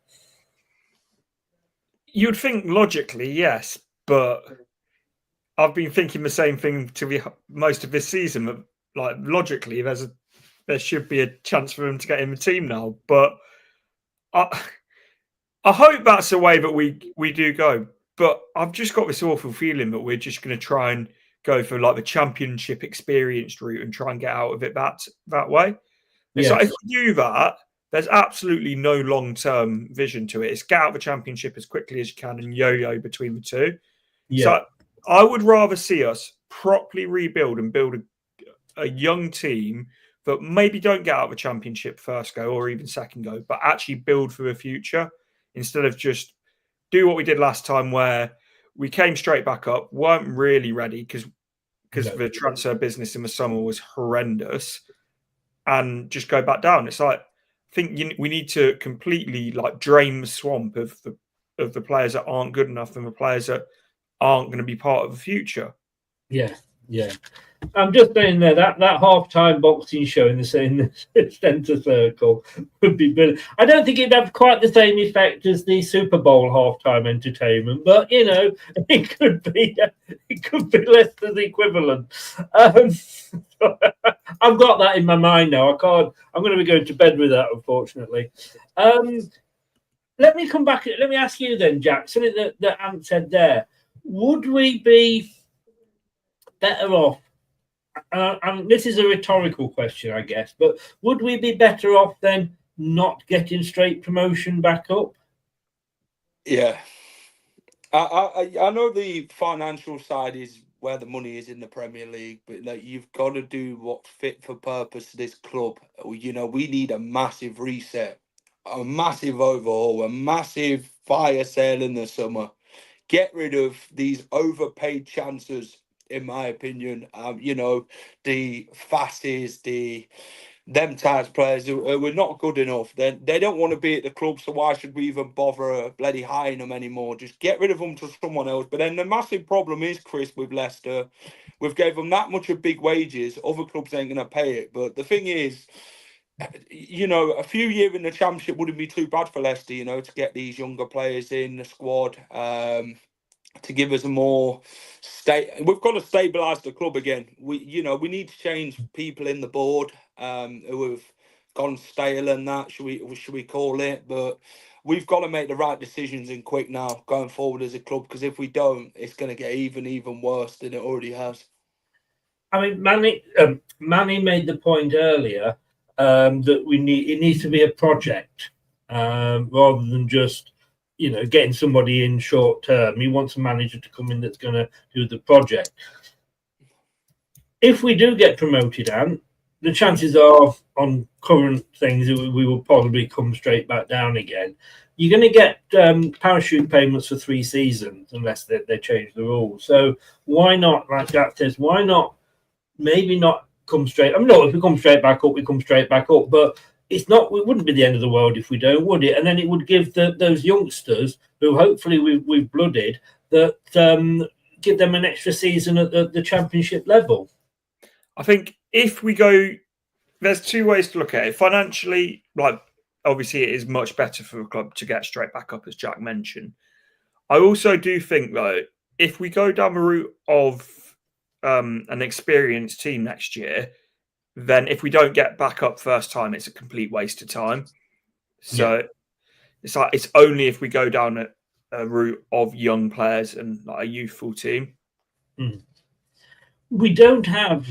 You'd think logically, yes, but I've been thinking the same thing to most of this season. Like logically, there should be a chance for him to get in the team now. But I hope that's the way that we do go. But I've just got this awful feeling that we're just going to try and go for like the championship experienced route and try and get out of it that way. It's Yes. like if we do that, there's absolutely no long-term vision to it. It's get out of the championship as quickly as you can and yo-yo between the two. Yeah. So I would rather see us properly rebuild and build a young team that maybe don't get out of the championship first go or even second go, but actually build for the future instead of just do what we did last time where we came straight back up, weren't really ready because the transfer business in the summer was horrendous, and just go back down. It's like, I think we need to completely like drain the swamp of the players that aren't good enough and the players that aren't going to be part of the future. Yeah. I'm just saying there that half-time boxing show in the centre circle would be brilliant. I don't think it'd have quite the same effect as the Super Bowl half-time entertainment, but it could be Leicester's equivalent. I've got that in my mind now. I can't. I'm going to be going to bed with that, unfortunately. Let me come back. Let me ask you then, Jack. Something that Ant said there. Would we be better off? And this is a rhetorical question, I guess, but would we be better off than not getting straight promotion back up? Yeah. I know the financial side is where the money is in the Premier League, but like you've got to do what's fit for purpose to this club. We need a massive reset, a massive overhaul, a massive fire sale in the summer. Get rid of these overpaid chances, in my opinion. The Fasses, them types of players who were not good enough. They don't want to be at the club, so why should we even bother bloody hiring them anymore? Just get rid of them to someone else. But then the massive problem is, Chris, with Leicester, we've gave them that much of big wages. Other clubs ain't going to pay it. But the thing is, a few years in the Championship wouldn't be too bad for Leicester, to get these younger players in the squad. To give us a more we've got to stabilise the club again. We need to change people in the board who have gone stale and that should we call it, but we've got to make the right decisions and quick now going forward as a club, because if we don't, it's going to get even worse than it already has. I mean, Manny made the point earlier that it needs to be a project rather than just getting somebody in short term. He wants a manager to come in that's going to do the project. If we do get promoted, Anne, the chances are on current things we will probably come straight back down again. You're going to get parachute payments for 3 seasons unless they change the rules. So why not, like Jack says, why not maybe not come straight? I mean, no, if we come straight back up, we come straight back up, but it wouldn't be the end of the world if we don't, would it? And then it would give those youngsters who hopefully we've blooded that give them an extra season at the Championship level. I think if we go, there's 2 ways to look at it. Financially, like obviously it is much better for a club to get straight back up, as Jack mentioned. I also do think though, if we go down the route of an experienced team next year, then if we don't get back up first time, it's a complete waste of time. So it's only if we go down a route of young players and like a youthful team. We don't have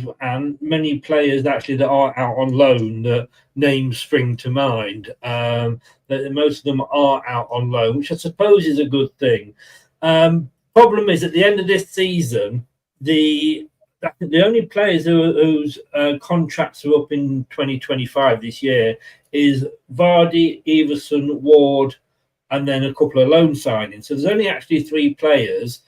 many players actually that are out on loan that names spring to mind. That most of them are out on loan, which I suppose is a good thing. Problem is, at the end of this season, the only players whose contracts are up in 2025 this year is Vardy, Everson, Ward, and then a couple of loan signings. So there's only actually 3 players.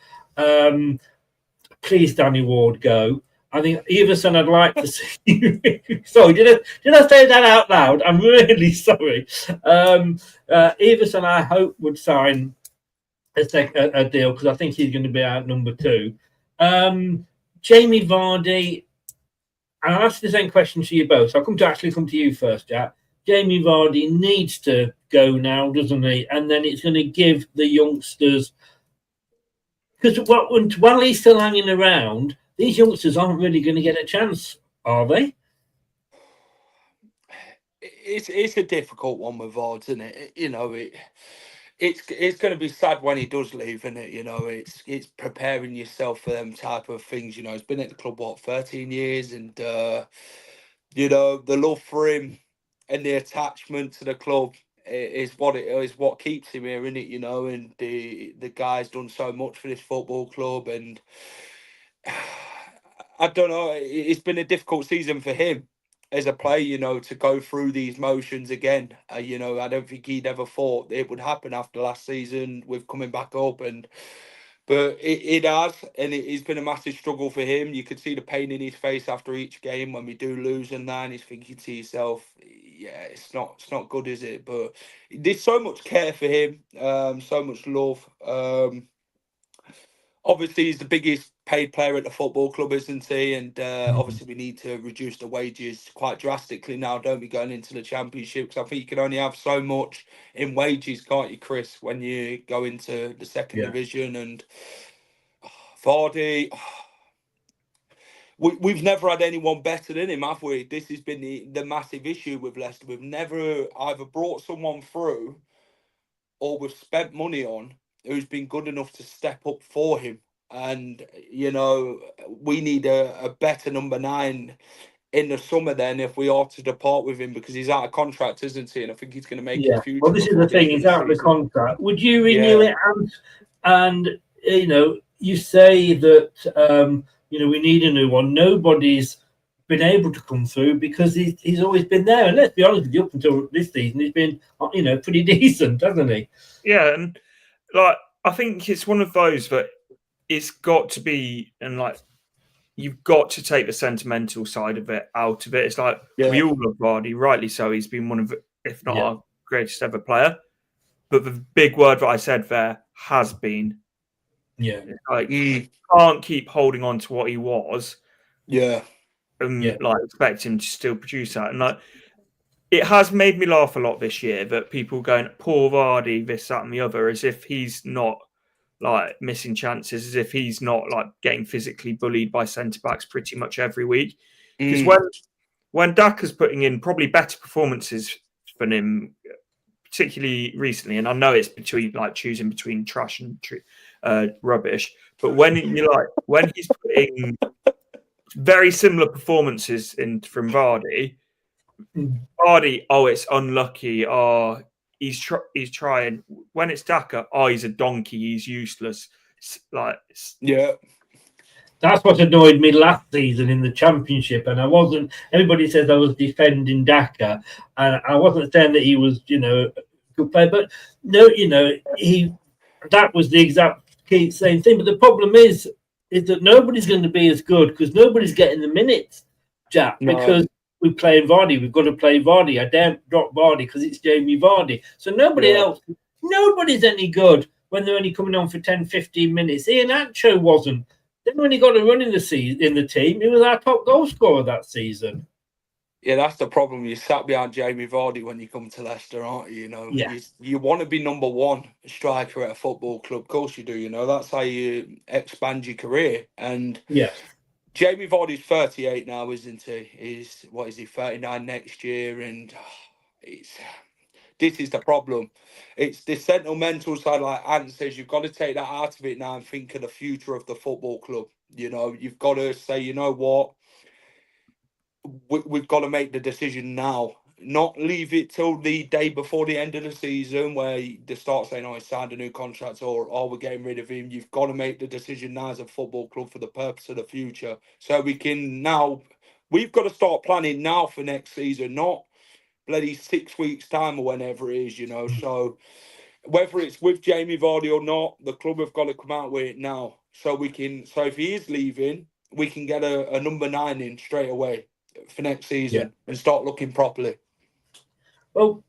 Please, Danny Ward, go. I think Everson, I'd like to see. Sorry, did I say that out loud? I'm really sorry. Everson, I hope, would sign a deal because I think he's going to be out number 2. Jamie Vardy, and I'll ask the same question to you both. So I'll come to you first, Jack. Jamie Vardy needs to go now, doesn't he? And then it's going to give the youngsters, because while he's still hanging around, these youngsters aren't really going to get a chance, are they? It's a difficult one with Vardy, isn't it? it's going to be sad when he does leave, isn't it? You know, it's preparing yourself for them type of things. You know, he's been at the club 13 years, and you know, the love for him and the attachment to the club is what keeps him here, isn't it? You know, and the guy's done so much for this football club, and I don't know. It's been a difficult season for him as a player, you know, to go through these motions again. You know, I don't think he'd ever thought it would happen after last season with coming back up, but it has, and it's been a massive struggle for him. You could see the pain in his face after each game when we do lose, and then he's thinking to yourself, yeah, it's not good, is it? But there's so much care for him, so much love. Obviously, he's the biggest paid player at the football club, isn't he? And obviously, we need to reduce the wages quite drastically now, don't we, going into the Championship? Because I think you can only have so much in wages, can't you, Chris, when you go into the second division? And Vardy, we've never had anyone better than him, have we? This has been the massive issue with Leicester. We've never either brought someone through or we've spent money on who's been good enough to step up for him. And, you know, we need a better number 9 in the summer then if we are to depart with him, because he's out of contract, isn't he? And I think he's going to make his future. Well, this is the thing, he's out of the contract. Would you renew it? And, you know, you say that, you know, we need a new one. Nobody's been able to come through because he's always been there. And let's be honest with you, up until this season, he's been, you know, pretty decent, hasn't he? Yeah, and like I think it's one of those that it's got to be, and like you've got to take the sentimental side of it out of it. It's like we all love Vardy, rightly so. He's been one of, if not our greatest ever player. But the big word that I said there has been. Yeah. Like you can't keep holding on to what he was. Yeah. And like expect him to still produce that. And like it has made me laugh a lot this year that people going, poor Vardy, this, that, and the other, as if he's not like missing chances, as if he's not like getting physically bullied by centre backs pretty much every week. Because when Daka's putting in probably better performances for him, particularly recently, and I know it's between like choosing between trash and rubbish, but when he's putting very similar performances in from Vardy, it's unlucky. He's trying. When it's Daka, he's a donkey. He's useless. That's what annoyed me last season in the Championship, and I wasn't. Everybody says I was defending Daka, and I wasn't saying that he was, you know, a good player. But no, you know, that was the exact same thing. But the problem is that nobody's going to be as good because nobody's getting the minutes, Jack. No. Because we're playing Vardy, we've got to play Vardy. I daren't drop Vardy because it's Jamie Vardy. So nobody's any good when they're only coming on for 10, 15 minutes. Ian Ancho wasn't. Then when he got a run in the team, he was our top goal scorer that season. Yeah, that's the problem. You sat behind Jamie Vardy when you come to Leicester, aren't you? You know, you want to be number 1 striker at a football club. Of course you do. You know, that's how you expand your career. And Jamie Vardy's 38 now, isn't he? He's 39 next year, and this is the problem. It's the sentimental side, like Ant says, you've got to take that out of it now and think of the future of the football club. You know, you've got to say, you know what, we've got to make the decision now. Not leave it till the day before the end of the season where they start saying, he signed a new contract or we're getting rid of him. You've got to make the decision now as a football club for the purpose of the future. So we've got to start planning now for next season, not bloody 6 weeks' time or whenever it is, you know. So whether it's with Jamie Vardy or not, the club have got to come out with it now. So if he is leaving, we can get a number 9 in straight away for next season and start looking properly. Well,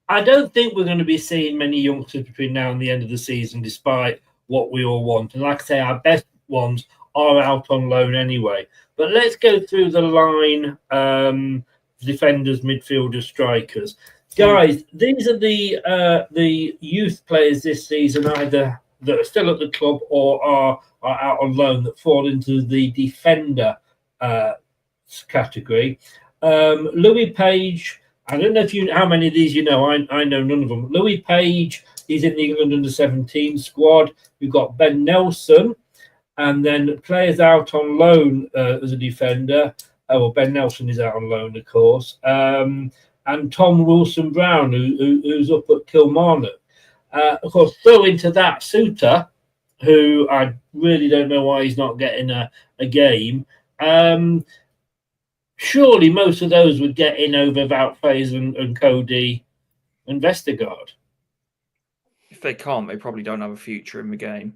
I don't think we're going to be seeing many youngsters between now and the end of the season, despite what we all want. And like I say, our best ones are out on loan anyway. But let's go through the line, defenders, midfielders, strikers. Guys, these are the youth players this season, either that are still at the club or are out on loan, that fall into the defender category. Louis Page, I don't know how many of these you know. I know none of them. Louis Page, He's in the England under-17 squad. We've got Ben Nelson, and then players out on loan as a defender. Well, Ben Nelson is out on loan, of course. And Tom Wilson-Brown, who's up at Kilmarnock. Of course, throw into that Suter, who I really don't know why he's not getting a game. Surely most of those would get in over Wout-Faes and Cody and Vestergaard. If they can't, they probably don't have a future in the game.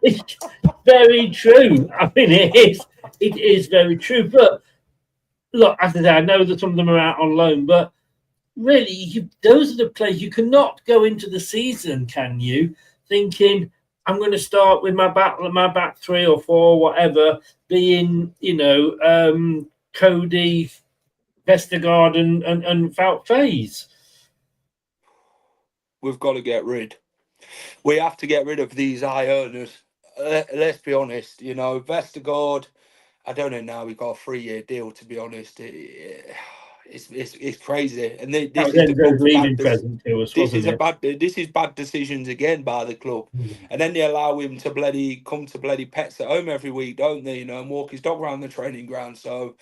It's very true. I mean, it is very true. But look, as I say, I know that some of them are out on loan, but really, those are the players you cannot go into the season, can you? Thinking I'm going to start with my back 3 or 4, whatever, being Cody, Vestergaard, and Wout-Faes. We've got to get rid. We have to get rid of these high earners. Let's be honest. Vestergaard, I don't know now. We got a 3-year deal. To be honest, it's crazy. And this is bad decisions again by the club. And then they allow him to come to Pets at home every week, don't they? And walk his dog around the training ground. So,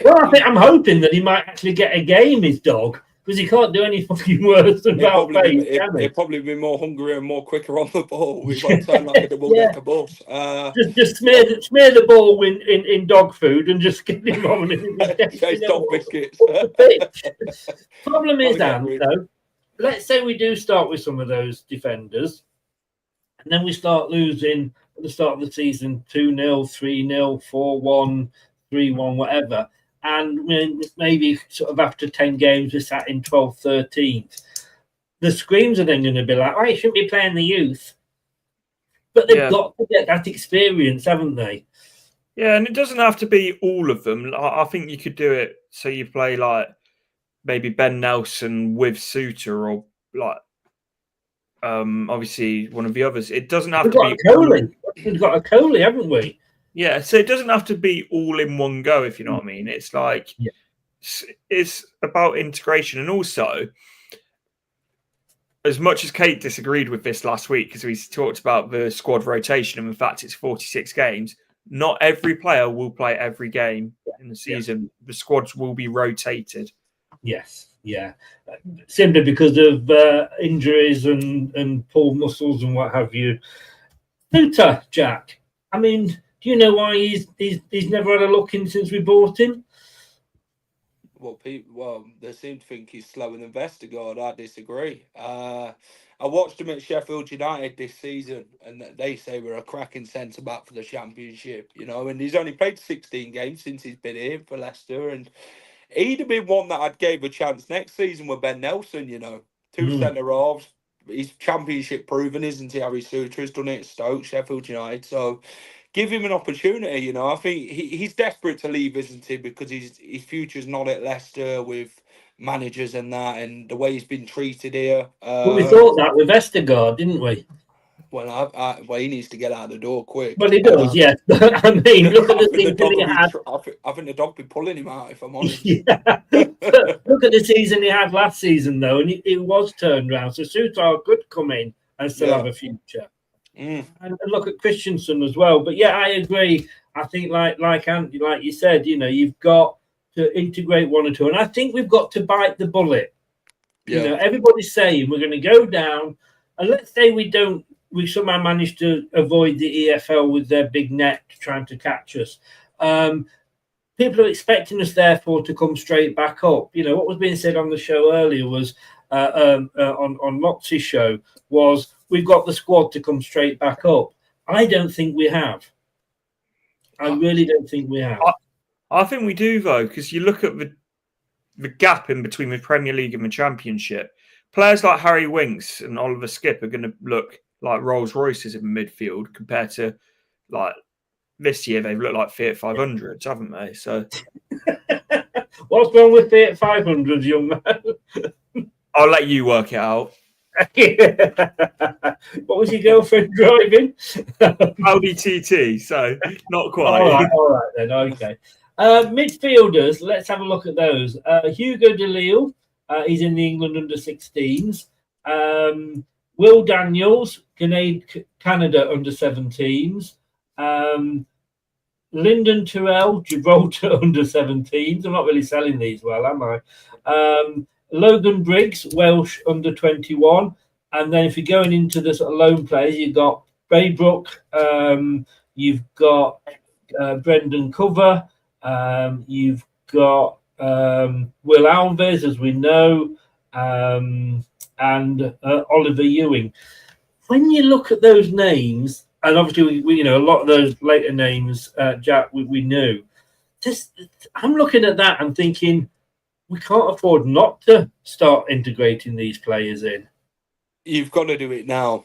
well, I'm hoping that he might actually get a game. His dog. Because he can't do any fucking worse than Wout-Faes, can he? He'll probably be more hungry and more quicker on the ball. We won't sound like a double-decker bus. Just smear the ball in dog food and just get him on. Dog biscuits. Problem is, Dan, though, let's say we do start with some of those defenders, and then we start losing at the start of the season 2-0, 3-0, 4-1, 3-1, whatever. And maybe sort of after 10 games, we're sat in 12th, 13th. The screams are then going to be like, you shouldn't be playing the youth. But they've got to get that experience, haven't they? Yeah, and it doesn't have to be all of them. I think you could do it so you play like maybe Ben Nelson with Suter or like obviously one of the others. It doesn't have to be Coley. We've got a Coley, haven't we? Yeah, so it doesn't have to be all in one go, if you know what I mean. It's like, it's about integration. And also, as much as Kate disagreed with this last week, because we talked about the squad rotation, and in fact, it's 46 games, not every player will play every game in the season. The squads will be rotated. Yes, yeah. Simply because of injuries and pulled muscles and what have you. Suter, Jack, I mean... Do you know why he's never had a look in since we bought him? Well, they seem to think he's slower than Vestergaard. I disagree. I watched him at Sheffield United this season, and they say we're a cracking centre back for the Championship. And he's only played 16 games since he's been here for Leicester, and he'd have been one that I'd gave a chance next season with Ben Nelson. 2 centre halves. He's Championship proven, isn't he? Harry Suter has done it at Stoke, Sheffield United, so. Give him an opportunity, I think he's desperate to leave, isn't he? Because his future's not at Leicester with managers and that, and the way he's been treated here. Well, we thought that with Vestergaard, didn't we? Well, he needs to get out of the door quick. Well, he does, yes. I mean, look at the season he had. I think the dog be pulling him out, if I'm honest. Look at the season he had last season, though, and he was turned around. So Suter could come in and still have a future. And look at Christensen as well. But yeah, I agree. I think like Andy, like you said, you've got to integrate one or two. And I think we've got to bite the bullet. Yeah. Everybody's saying we're going to go down. And let's say we somehow manage to avoid the EFL with their big net trying to catch us. People are expecting us, therefore, to come straight back up. What was being said on the show earlier was on Lox's show was, we've got the squad to come straight back up. I don't think we have. I really don't think we have. I think we do, though, because you look at the gap in between the Premier League and the Championship. Players like Harry Winks and Oliver Skipp are going to look like Rolls Royces in midfield compared to, like, this year they've looked like Fiat 500s, haven't they? So, what's wrong with Fiat 500s, young man? I'll let you work it out. What was your girlfriend driving? Audi TT, so not quite. All right then, okay. Midfielders, let's have a look at those. Hugo de Lille, He's in the England under-16s. Will Daniels, Canada under-17s. Lyndon Terrell, Gibraltar under-17s. I'm not really selling these well, am I? Logan Briggs, Welsh under-21. And then if you're going into the sort of loan players, you've got Braybrook, you've got Brendan Cover, you've got Will Alves, as we know, and Oliver Ewing. When you look at those names, and obviously we a lot of those later names, Jack, we knew. I'm looking at that and thinking we can't afford not to start integrating these players in. You've got to do it now.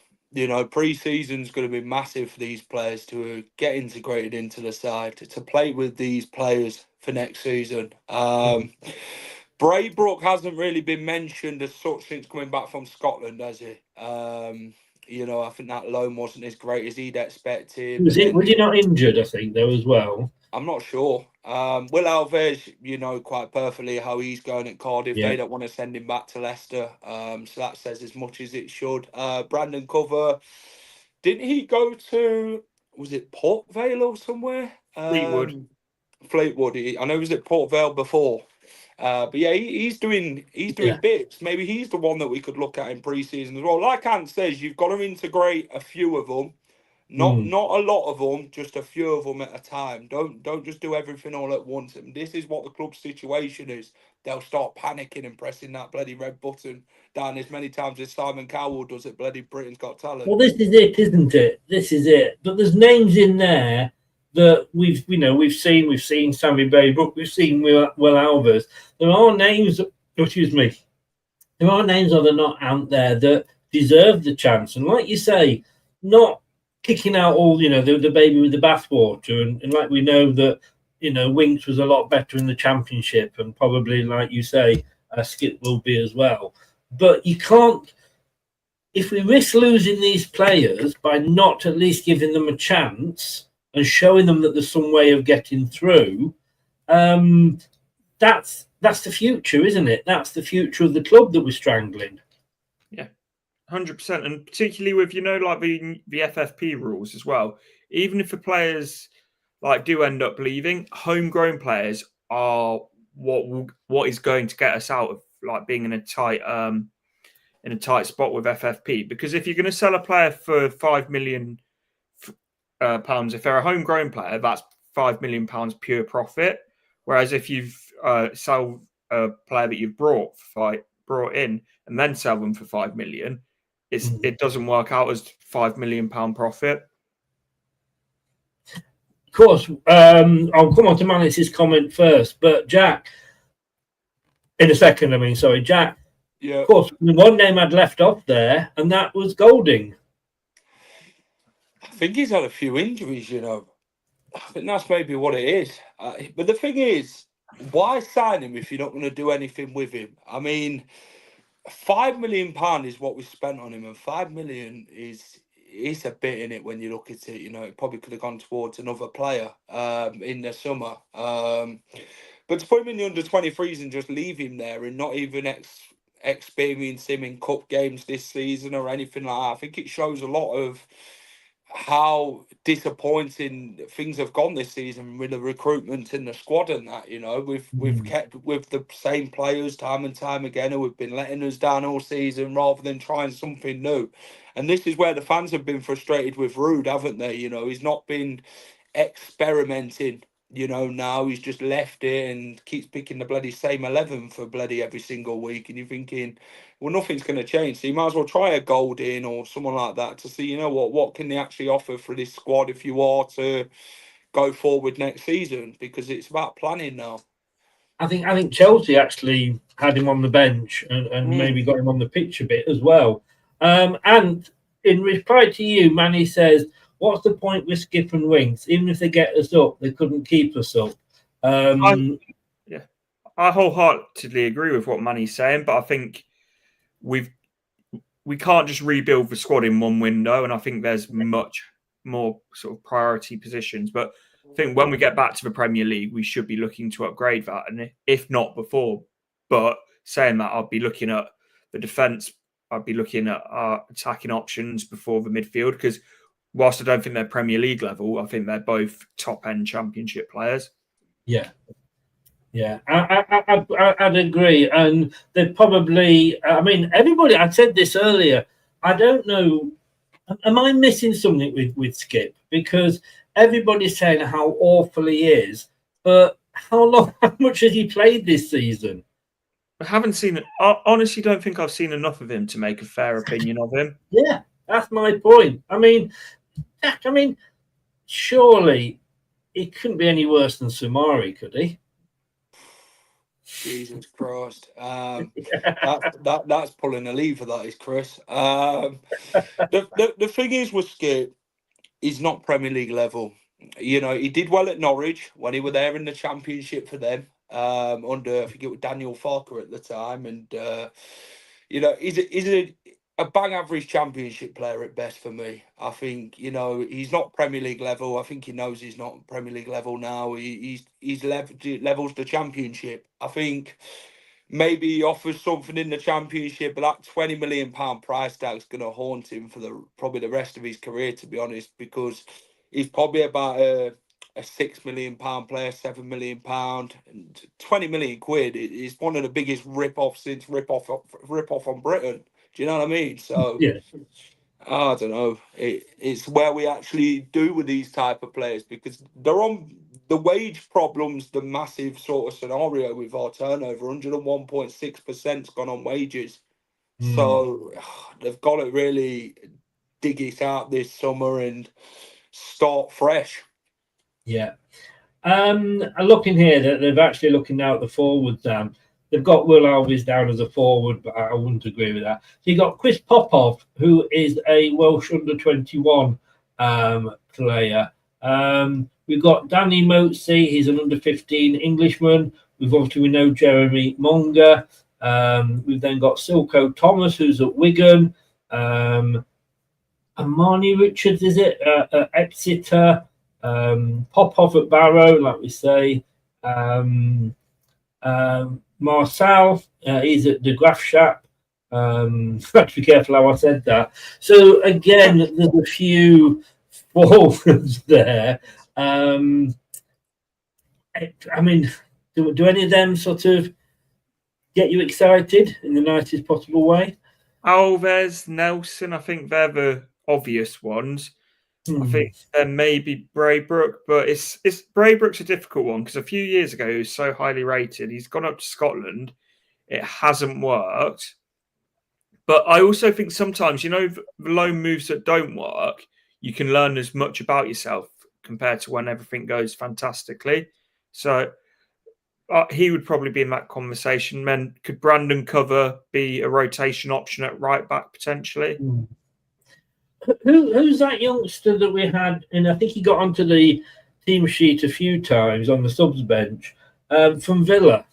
Pre-season's going to be massive for these players to get integrated into the side, to play with these players for next season. Braybrook hasn't really been mentioned as such since coming back from Scotland, has he? I think that loan wasn't as great as he'd expected. Was he not injured, I think, though, as well? I'm not sure. Will Alves, quite perfectly how he's going at Cardiff. Yeah. They don't want to send him back to Leicester. So that says as much as it should. Brandon Cover, didn't he go to, was it Port Vale or somewhere? Fleetwood. I know he was at Port Vale before. But yeah, he's doing bits. Maybe he's the one that we could look at in pre-season as well. Like Ant says, you've got to integrate a few of them. Not a lot of them, just a few of them at a time. Don't just do everything all at once. And this is what the club's situation is. They'll start panicking and pressing that bloody red button down as many times as Simon Cowell does at bloody Britain's Got Talent. Well, this is it, isn't it? This is it. But there's names in there that we've seen. We've seen Sammy Braybrook. We've seen Will Alves. There are names. Excuse me. There are names that are not out there that deserve the chance. And like you say, not kicking out all the baby with the bathwater. And like we know that Winks was a lot better in the Championship, and probably, like you say, Skip will be as well. But you can't. If we risk losing these players by not at least giving them a chance and showing them that there's some way of getting through, that's the future, isn't it? That's the future of the club that we're strangling. Yeah, 100%. And particularly with, like the FFP rules as well. Even if the players do end up leaving, homegrown players are what is going to get us out of being in a tight spot with FFP. Because if you're going to sell a player for £5 million, if they're a homegrown player, that's £5 million pure profit. Whereas if you've sell a player that you've brought in and then sell them for £5 million, it doesn't work out as £5 million profit. Of course, I'll come on to Malice's comment first, but Jack, in a second. Jack. Yeah. Of course, the one name I'd left off there, and that was Golding. I think he's had a few injuries, I think that's maybe what it is. But the thing is, why sign him if you're not going to do anything with him? I mean, £5 million is what we spent on him, and £5 million is a bit in it when you look at it. It probably could have gone towards another player in the summer. But to put him in the under-23s and just leave him there and not even experience him in cup games this season or anything like that, I think it shows a lot of how disappointing things have gone this season with the recruitment in the squad and that. We've kept with the same players time and time again who have been letting us down all season rather than trying something new. And this is where the fans have been frustrated with Rude, haven't they? He's not been experimenting. Now he's just left it and keeps picking the bloody same 11 for bloody every single week. And you're thinking, well, nothing's going to change. So you might as well try a Golding or someone like that to see, what can they actually offer for this squad if you are to go forward next season, because it's about planning now. I think Chelsea actually had him on the bench and maybe got him on the pitch a bit as well. And in reply to you, Manny says, what's the point with Skip and Winks? Even if they get us up, they couldn't keep us up. I wholeheartedly agree with what Manny's saying, but I think we can't just rebuild the squad in one window, and I think there's much more sort of priority positions. But I think when we get back to the Premier League, we should be looking to upgrade that, and if not before. But saying that, I'd be looking at the defence. I'd be looking at our attacking options before the midfield, because whilst I don't think they're Premier League level, I think they're both top-end Championship players. Yeah. Yeah, I'd agree. And they probably, I mean, everybody, I said this earlier, I don't know, am I missing something with Skip? Because everybody's saying how awful he is, but how much has he played this season? I haven't seen it. I honestly don't think I've seen enough of him to make a fair opinion of him. Yeah, that's my point. I mean, surely he couldn't be any worse than Sumari, could he? Jesus Christ. That's pulling a lever, that is, Chris. The thing is with Skip, he's not Premier League level. You know, he did well at Norwich when he was there in the Championship for them, under, I think it was Daniel Farker at the time. And, you know, he's a bang average Championship player at best for me. I think, you know, he's not Premier League level. I think he knows he's not Premier League level now. He's levels the Championship. I think maybe he offers something in the Championship, but that £20 million price tag is going to haunt him for probably the rest of his career, to be honest, because he's probably about a £6 million player, £7 million, and 20 million quid. It's one of the biggest rip-offs since rip-off on Britain. Do you know what I mean? So, yeah. I don't know. It's where we actually do with these type of players, because they're on the wage problems, the massive sort of scenario with our turnover. 101.6% gone on wages. So they've got to really dig it out this summer and start fresh. Yeah. I'm looking here that they've actually looking now at the forwards. They've got Will Alves down as a forward, but I wouldn't agree with that. So you've got Chris Popov, who is a Welsh under-21 player. We've got Danny Motzi, he's an under-15 Englishman. We know Jeremy Monga. We've then got Silko Thomas, who's at Wigan. Amani Richards, is it? At Exeter. Popov at Barrow, like we say. Marcel, he's at the Graafschap. Have to be careful how I said that. So again, there's a few forwards there. I mean, do any of them sort of get you excited in the nicest possible way? Alves, Nelson, I think they're the obvious ones. I think there may be Braybrook, but it's Braybrook's a difficult one, because a few years ago he was so highly rated. He's gone up to Scotland. It hasn't worked. But I also think sometimes, you know, the loan moves that don't work, you can learn as much about yourself compared to when everything goes fantastically. So he would probably be in that conversation. Then could Brandon Cover be a rotation option at right back potentially? Who's that youngster that we had? And I think he got onto the team sheet a few times on the subs bench, from Villa.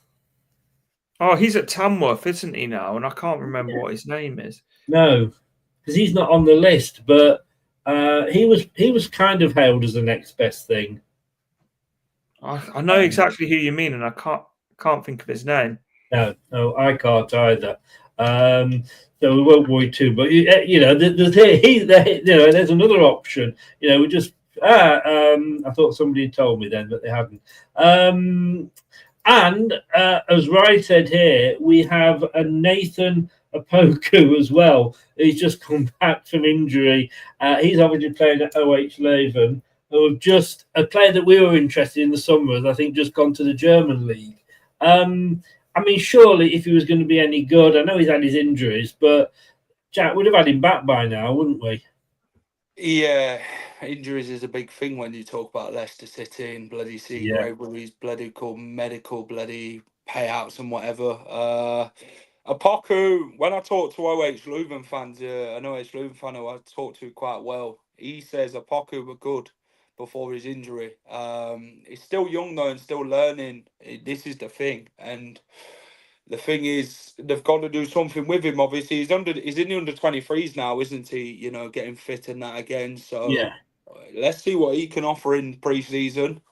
Oh, he's at Tamworth, isn't he now? And I can't remember what his name is. No, because he's not on the list. But he was kind of hailed as the next best thing. I know exactly who you mean, and I can't think of his name. No, I can't either. So we won't worry too. But you know, there's another option. You know, we just I thought somebody told me then, but they hadn't. And as Rai said here, we have a Nathan Opoku as well. He's just come back from injury. He's obviously playing at OH Leuven, who have just a player that we were interested in the summer has, I think, just gone to the German league. I mean, surely if he was going to be any good, I know he's had his injuries, but Jack would have had him back by now, wouldn't we? Yeah, injuries is a big thing when you talk about Leicester City and bloody Seagravery's bloody called medical bloody payouts and whatever. Opoku, when I talk to OH Leuven fans, an OH Leuven fan who I talk to quite well, he says Opoku were good before his injury. He's still young though and still learning. This is the thing, and the thing is they've got to do something with him. Obviously, he's in the under-23s now, isn't he? You know, getting fit and that again. So yeah, let's see what he can offer in pre-season.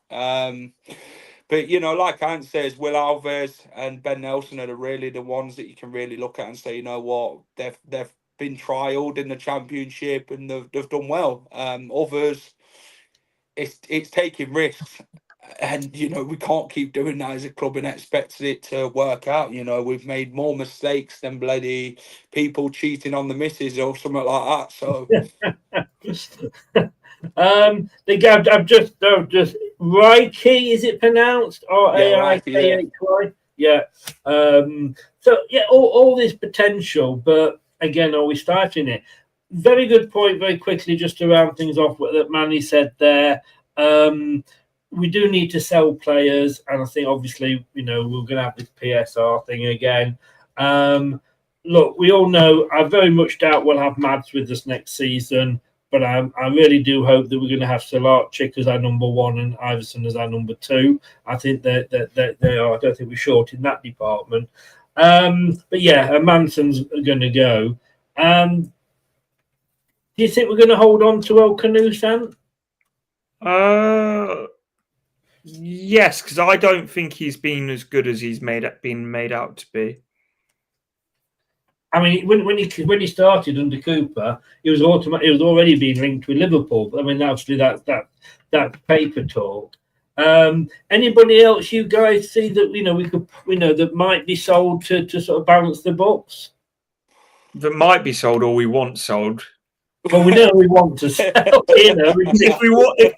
But, you know, like Ant says, Will Alves and Ben Nelson are really the ones that you can really look at and say, you know what, they've been trialled in the Championship and they've done well. Others, it's taking risks. And, you know, we can't keep doing that as a club and expecting it to work out. You know, we've made more mistakes than bloody people cheating on the missus or something like that. So, I've just Reiki, is it pronounced? R-A-I-K-H-Y? Yeah. So yeah, all this potential, but again, are we starting it? Very good point. Very quickly, just to round things off, what that Manny said there. We do need to sell players, and I think obviously, you know, we're going to have this PSR thing again. Look, we all know. I very much doubt we'll have Mads with us next season. But I really do hope that we're going to have Salarczyk as our number 1 and Iverson as our number 2. I think that they are. I don't think we're short in that department. But yeah, Manson's going to go. Do you think we're going to hold on to El Canusan? Yes, because I don't think he's been as good as he's been made out to be. I mean, when he started under Cooper, he was already being linked with Liverpool. I mean, obviously that paper talk. Anybody else you guys see that that might be sold to sort of balance the books? That might be sold or we want sold. Well, we know we want to sell. If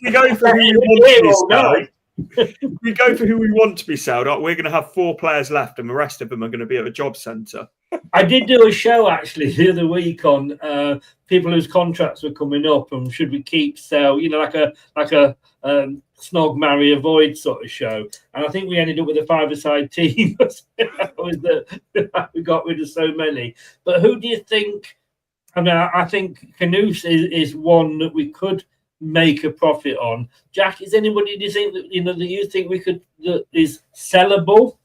we go for who we want to be sold, if we go for who we want to be sold, we're going to have 4 players left, and the rest of them are going to be at a job centre. I did do a show actually the other week on people whose contracts were coming up and should we keep, sell, like a snog, marry, avoid sort of show. And I think we ended up with a 5-a-side team. We got rid of so many. But who do you think? I mean, I think Canus is one that we could make a profit on. Jack, is anybody, do you think that you think we could, that is sellable?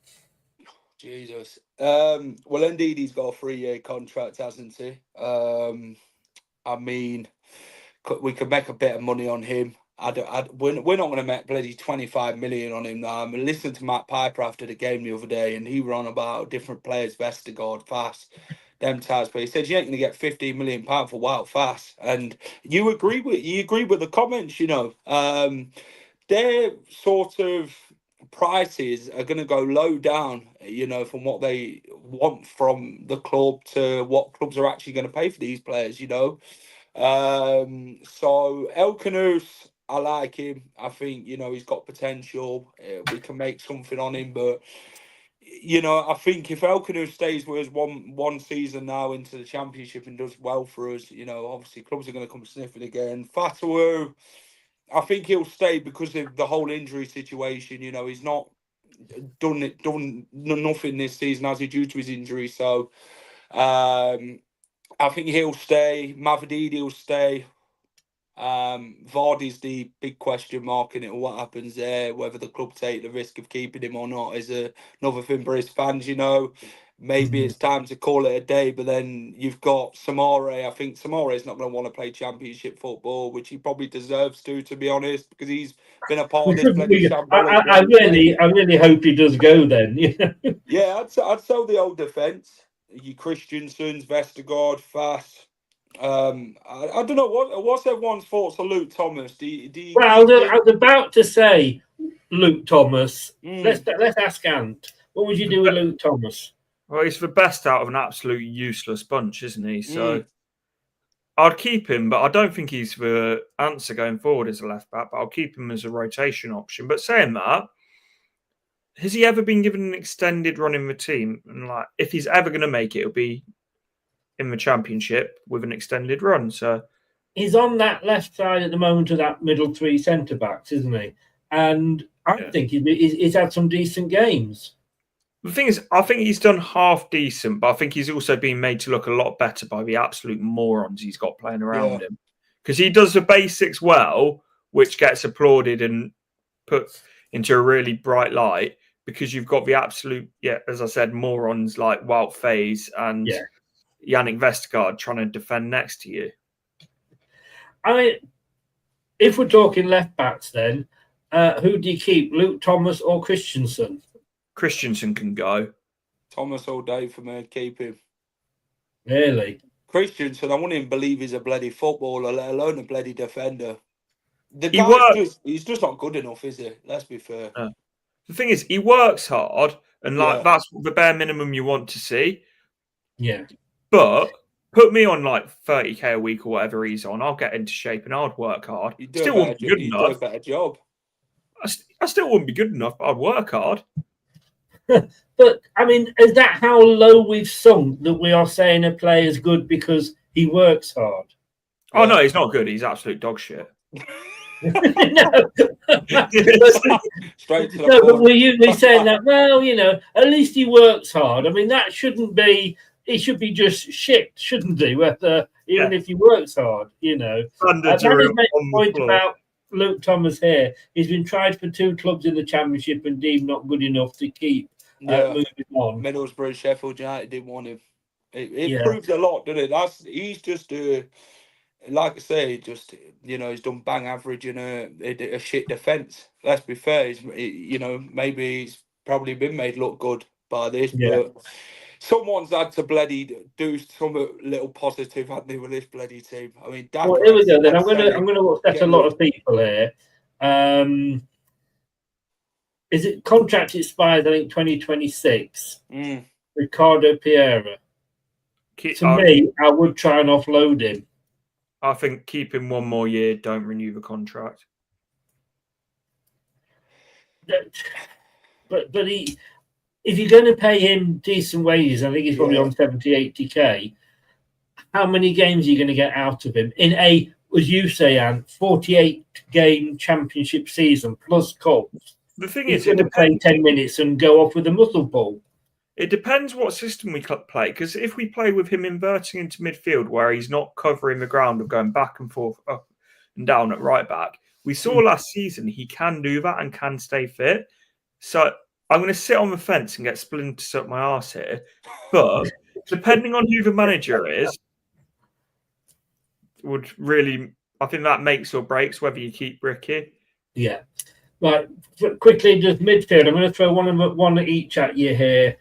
Jesus. Well, indeed, he's got a 3-year contract, hasn't he? I mean, we could make a bit of money on him. We're not going to make bloody 25 million on him now. I mean, listen to Matt Piper after the game the other day, and he ran about different players, Vestergaard, Fast, them types. But he said you ain't going to get 15 million pound for Wild Fast, and you agree with the comments. Their sort of prices are going to go low down, from what they want from the club to what clubs are actually going to pay for these players, So El Canus, I like him. I think, he's got potential. We can make something on him, but I think if El Canus stays with us one season now into the Championship and does well for us, obviously clubs are going to come sniffing again. Fatawu, I think he'll stay because of the whole injury situation. He's not done nothing this season, has he, due to his injury. So I think he'll stay. Mavadidi will stay. Vardy's the big question mark in it. What happens there? Whether the club take the risk of keeping him or not is another thing for his fans. Maybe it's time to call it a day, but then you've got Samare. I think Samare is not going to want to play Championship football, which he probably deserves to be honest, because he's been a part of this bloody shambolic. I really hope he does go then. Yeah, I'd sell the old defence. You Christiansens, Vestergaard, Fast. I don't know what's everyone's thoughts on Luke Thomas. Well, I was about to say Luke Thomas. Let's ask Ant. What would you do with Luke Thomas? Well, he's the best out of an absolute useless bunch, isn't he? So I'd keep him, but I don't think he's the answer going forward as a left back. But I'll keep him as a rotation option. But saying that, has he ever been given an extended run in the team? And if he's ever going to make it, it'll be in the Championship with an extended run. So he's on that left side at the moment of that middle 3 centre backs, isn't he? And I think he's had some decent games. The thing is, I think he's done half decent, but I think he's also been made to look a lot better by the absolute morons he's got playing around him. Because he does the basics well, which gets applauded and put into a really bright light, because you've got the absolute, as I said, morons like Wout Faes and Yannick Vestergaard trying to defend next to you. If we're talking left backs then, Who do you keep, Luke Thomas or Christensen? Christensen can go. Thomas all day for me. Keep him. Really? Christensen, I wouldn't even believe he's a bloody footballer, let alone a bloody defender. He's just not good enough, is he? Let's be fair. The thing is, he works hard, and that's the bare minimum you want to see. Yeah. But put me on like 30k a week or whatever he's on, I'll get into shape and I'd work hard. You'd do a better job. I still wouldn't be good enough, but I'd work hard. But, I mean, is that how low we've sunk that we are saying a player's good because he works hard? Oh, no, he's not good. He's absolute dog shit. No. Straight to the No, point. but we're usually saying that, well, at least he works hard. I mean, that shouldn't be, he should be just shit, shouldn't he? Even if he works hard, That is my point about Luke Thomas here. He's been tried for 2 clubs in the Championship and deemed not good enough to keep moving on. Middlesbrough, Sheffield United didn't want him. It proves a lot, doesn't it? He's just like I say, he's done bang average in a shit defence. Let's be fair. Maybe he's probably been made look good by this, but someone's had to bloody do some little positive, hadn't they, with this bloody team? I mean, well, here we go. Then I'm gonna upset a lot of people here. Is it contract expires? I think 2026. Ricardo Pereira. To me, I would try and offload him. I think keep him 1 more year. Don't renew the contract. But if you're going to pay him decent wages, I think he's probably on 70, 80k. How many games are you going to get out of him in a, as you say, Anne, 48-game Championship season plus cups? The thing is, going to play 10 minutes and go off with a muscle pull. It depends what system we play, because if we play with him inverting into midfield where he's not covering the ground or going back and forth, up and down at right back, we saw last season he can do that and can stay fit. So I'm going to sit on the fence and get splinters up my arse here. But depending on who the manager is, I think that makes or breaks whether you keep Ricky. Yeah. Right. Quickly, just midfield. I'm going to throw one each at you here.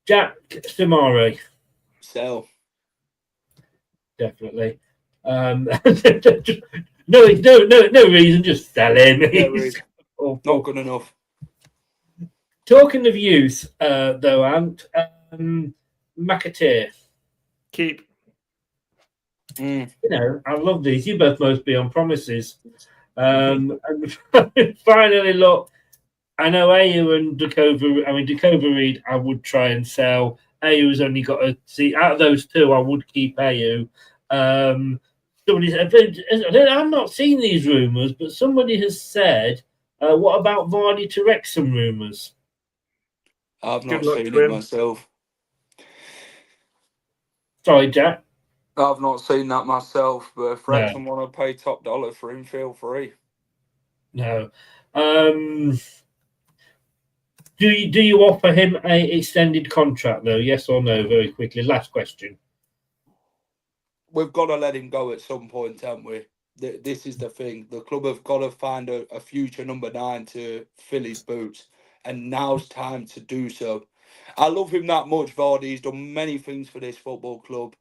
Jack Samari. Sell. Definitely. No reason, just sell him. Not good enough. Talking of youth, though, Ant, McAteer. Keep. I love these. You both must be on promises. And finally, look, I know Ayew and Dakova Reed, I would try and sell. Ayew's only got a see. Out of those 2, I would keep Ayew. Somebody said, I've not seen these rumours, but somebody has said, what about Vardy to Wrexham rumours? I've not seen it myself. Sorry, Jack. I've not seen that myself, but if Wrexham want to pay top dollar for him, feel free. No. Do you offer him a extended contract though? Yes or no? Very quickly. Last question. We've got to let him go at some point, haven't we? This is the thing. The club have got to find a future number 9 to fill his boots, and now's time to do so. I love him that much, Vardy. He's done many things for this football club.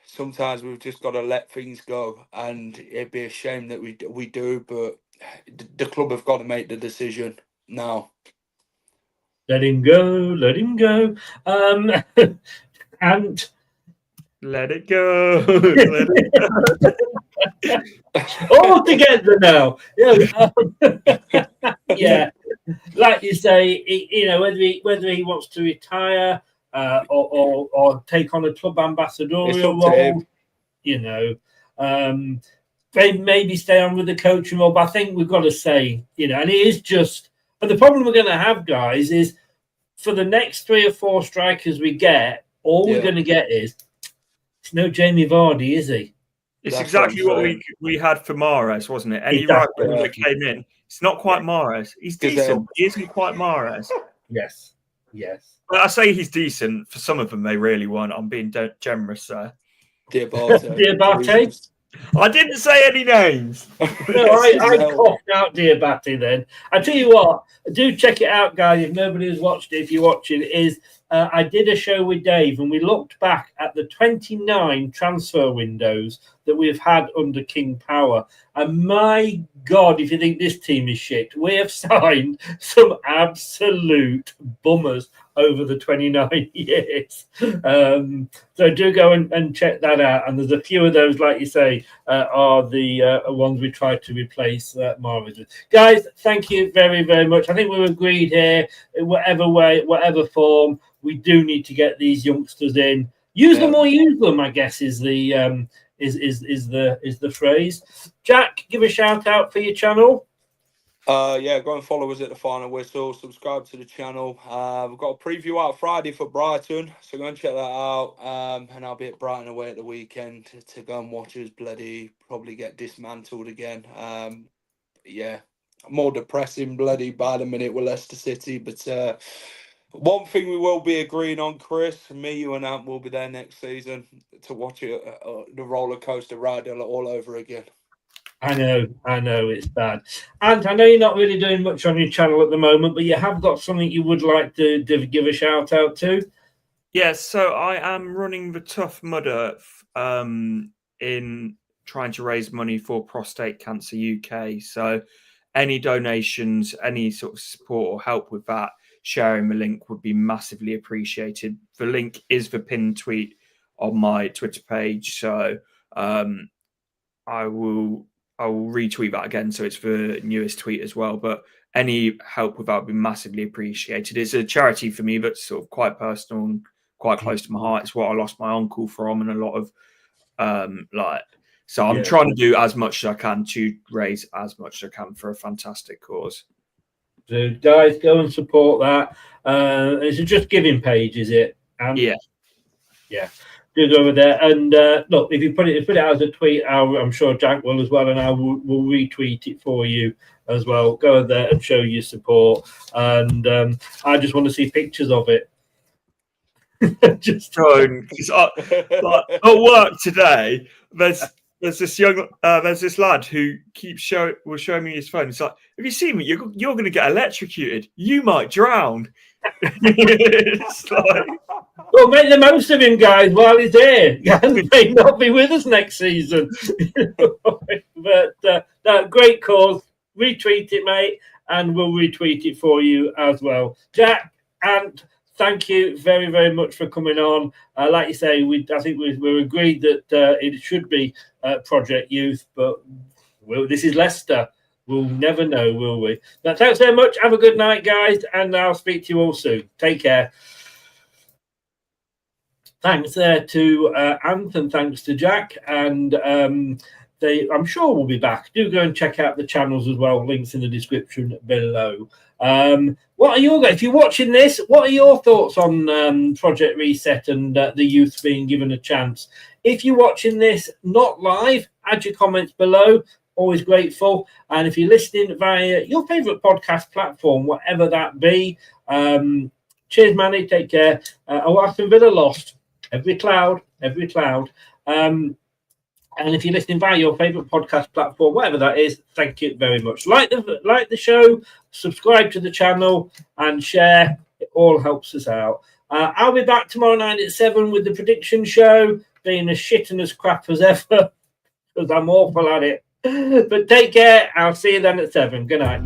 Sometimes we've just got to let things go, and it'd be a shame that we do, but the club have got to make the decision now. Let him go. And let it go. Let it go. All together now. Yeah. Like you say, whether he wants to retire or take on a club ambassadorial role, maybe stay on with the coaching role. But I think we've got to say, and it is just. But the problem we're going to have, guys, is for the next 3 or 4 strikers we get, all we're going to get is it's no Jamie Vardy, is he? It's exactly what we had for Mahrez, wasn't it? Any right winger that came in, it's not quite Mahrez. He's decent. He isn't quite Mahrez. Yes. Well, I say he's decent. For some of them, they really weren't. I'm being generous there. Diabate. I didn't say any names. No, I coughed out Diabate then. I tell you what, do check it out, guys. If nobody has watched it, if you're watching, I did a show with Dave and we looked back at the 29 transfer windows that we've had under King Power. And my God, if you think this team is shit, we have signed some absolute bummers over the 29 years. So do go and check that out. And there's a few of those, like you say, are the ones we tried to replace Marvin with. Guys, thank you very, very much. I think we've agreed here, in whatever way, whatever form, we do need to get these youngsters in. Use them or use them, I guess, is the phrase. Jack, give a shout out for your channel. Yeah, go and follow us at The Final Whistle. Subscribe to the channel. We've got a preview out Friday for Brighton, so go and check that out. And I'll be at Brighton away at the weekend to go and watch us probably get dismantled again. Yeah, more depressing by the minute with Leicester City. But one thing we will be agreeing on, Chris, me, you and Ant will be there next season to watch the roller coaster ride all over again. I know it's bad. And I know you're not really doing much on your channel at the moment, but you have got something you would like to give a shout out to. Yes, so I am running the Tough Mudder in trying to raise money for Prostate Cancer UK. So any donations, any sort of support or help with that, sharing the link would be massively appreciated. The link is the pinned tweet on my Twitter page. So I will retweet that again, so it's the newest tweet as well. But any help with that would be massively appreciated. It's a charity for me that's sort of quite personal and quite close to my heart. It's what I lost my uncle from, and a lot of so I'm trying to do as much as I can to raise as much as I can for a fantastic cause. So guys, go and support that. It's a Just Giving page, is it? Yeah. Do go over there and look. If you put it out as a tweet, I'm sure Jack will as well, and I will retweet it for you as well. Go there and show your support. And I just want to see pictures of it. Just going at work today. There's this lad who keeps showing me his phone. It's like, if you see me, you're going to get electrocuted. You might drown. It's like, well, make the most of him, guys, while he's here. He may not be with us next season. But great cause. Retweet it, mate, and we'll retweet it for you as well. Jack, and thank you very, very much for coming on. Like you say, I think we're agreed that it should be Project Youth, but this is Leicester. We'll never know, will we? But thanks very much. Have a good night, guys, and I'll speak to you all soon. Take care. Thanks there to Ant, and thanks to Jack, and I'm sure we'll be back. Do go and check out the channels as well. Links in the description below. What are your guys? If you're watching this, what are your thoughts on Project Reset and the youth being given a chance? If you're watching this not live, add your comments below. Always grateful. And if you're listening via your favourite podcast platform, whatever that be, cheers, Manny. Take care. Aston Villa lost. Every cloud. And if you're listening via your favourite podcast platform, whatever that is, thank you very much. Like the show, subscribe to the channel, and share. It all helps us out. I'll be back tomorrow night at 7 with the prediction show, being as shit and as crap as ever, because I'm awful at it. But take care. I'll see you then at 7. Good night.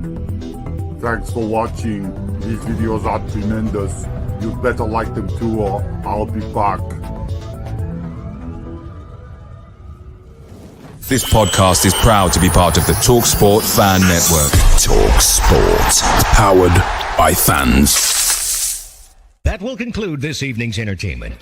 Thanks for watching. These videos are tremendous. You better like them too, or I'll be back. This podcast is proud to be part of the TalkSport Fan Network. TalkSport. Powered by fans. That will conclude this evening's entertainment.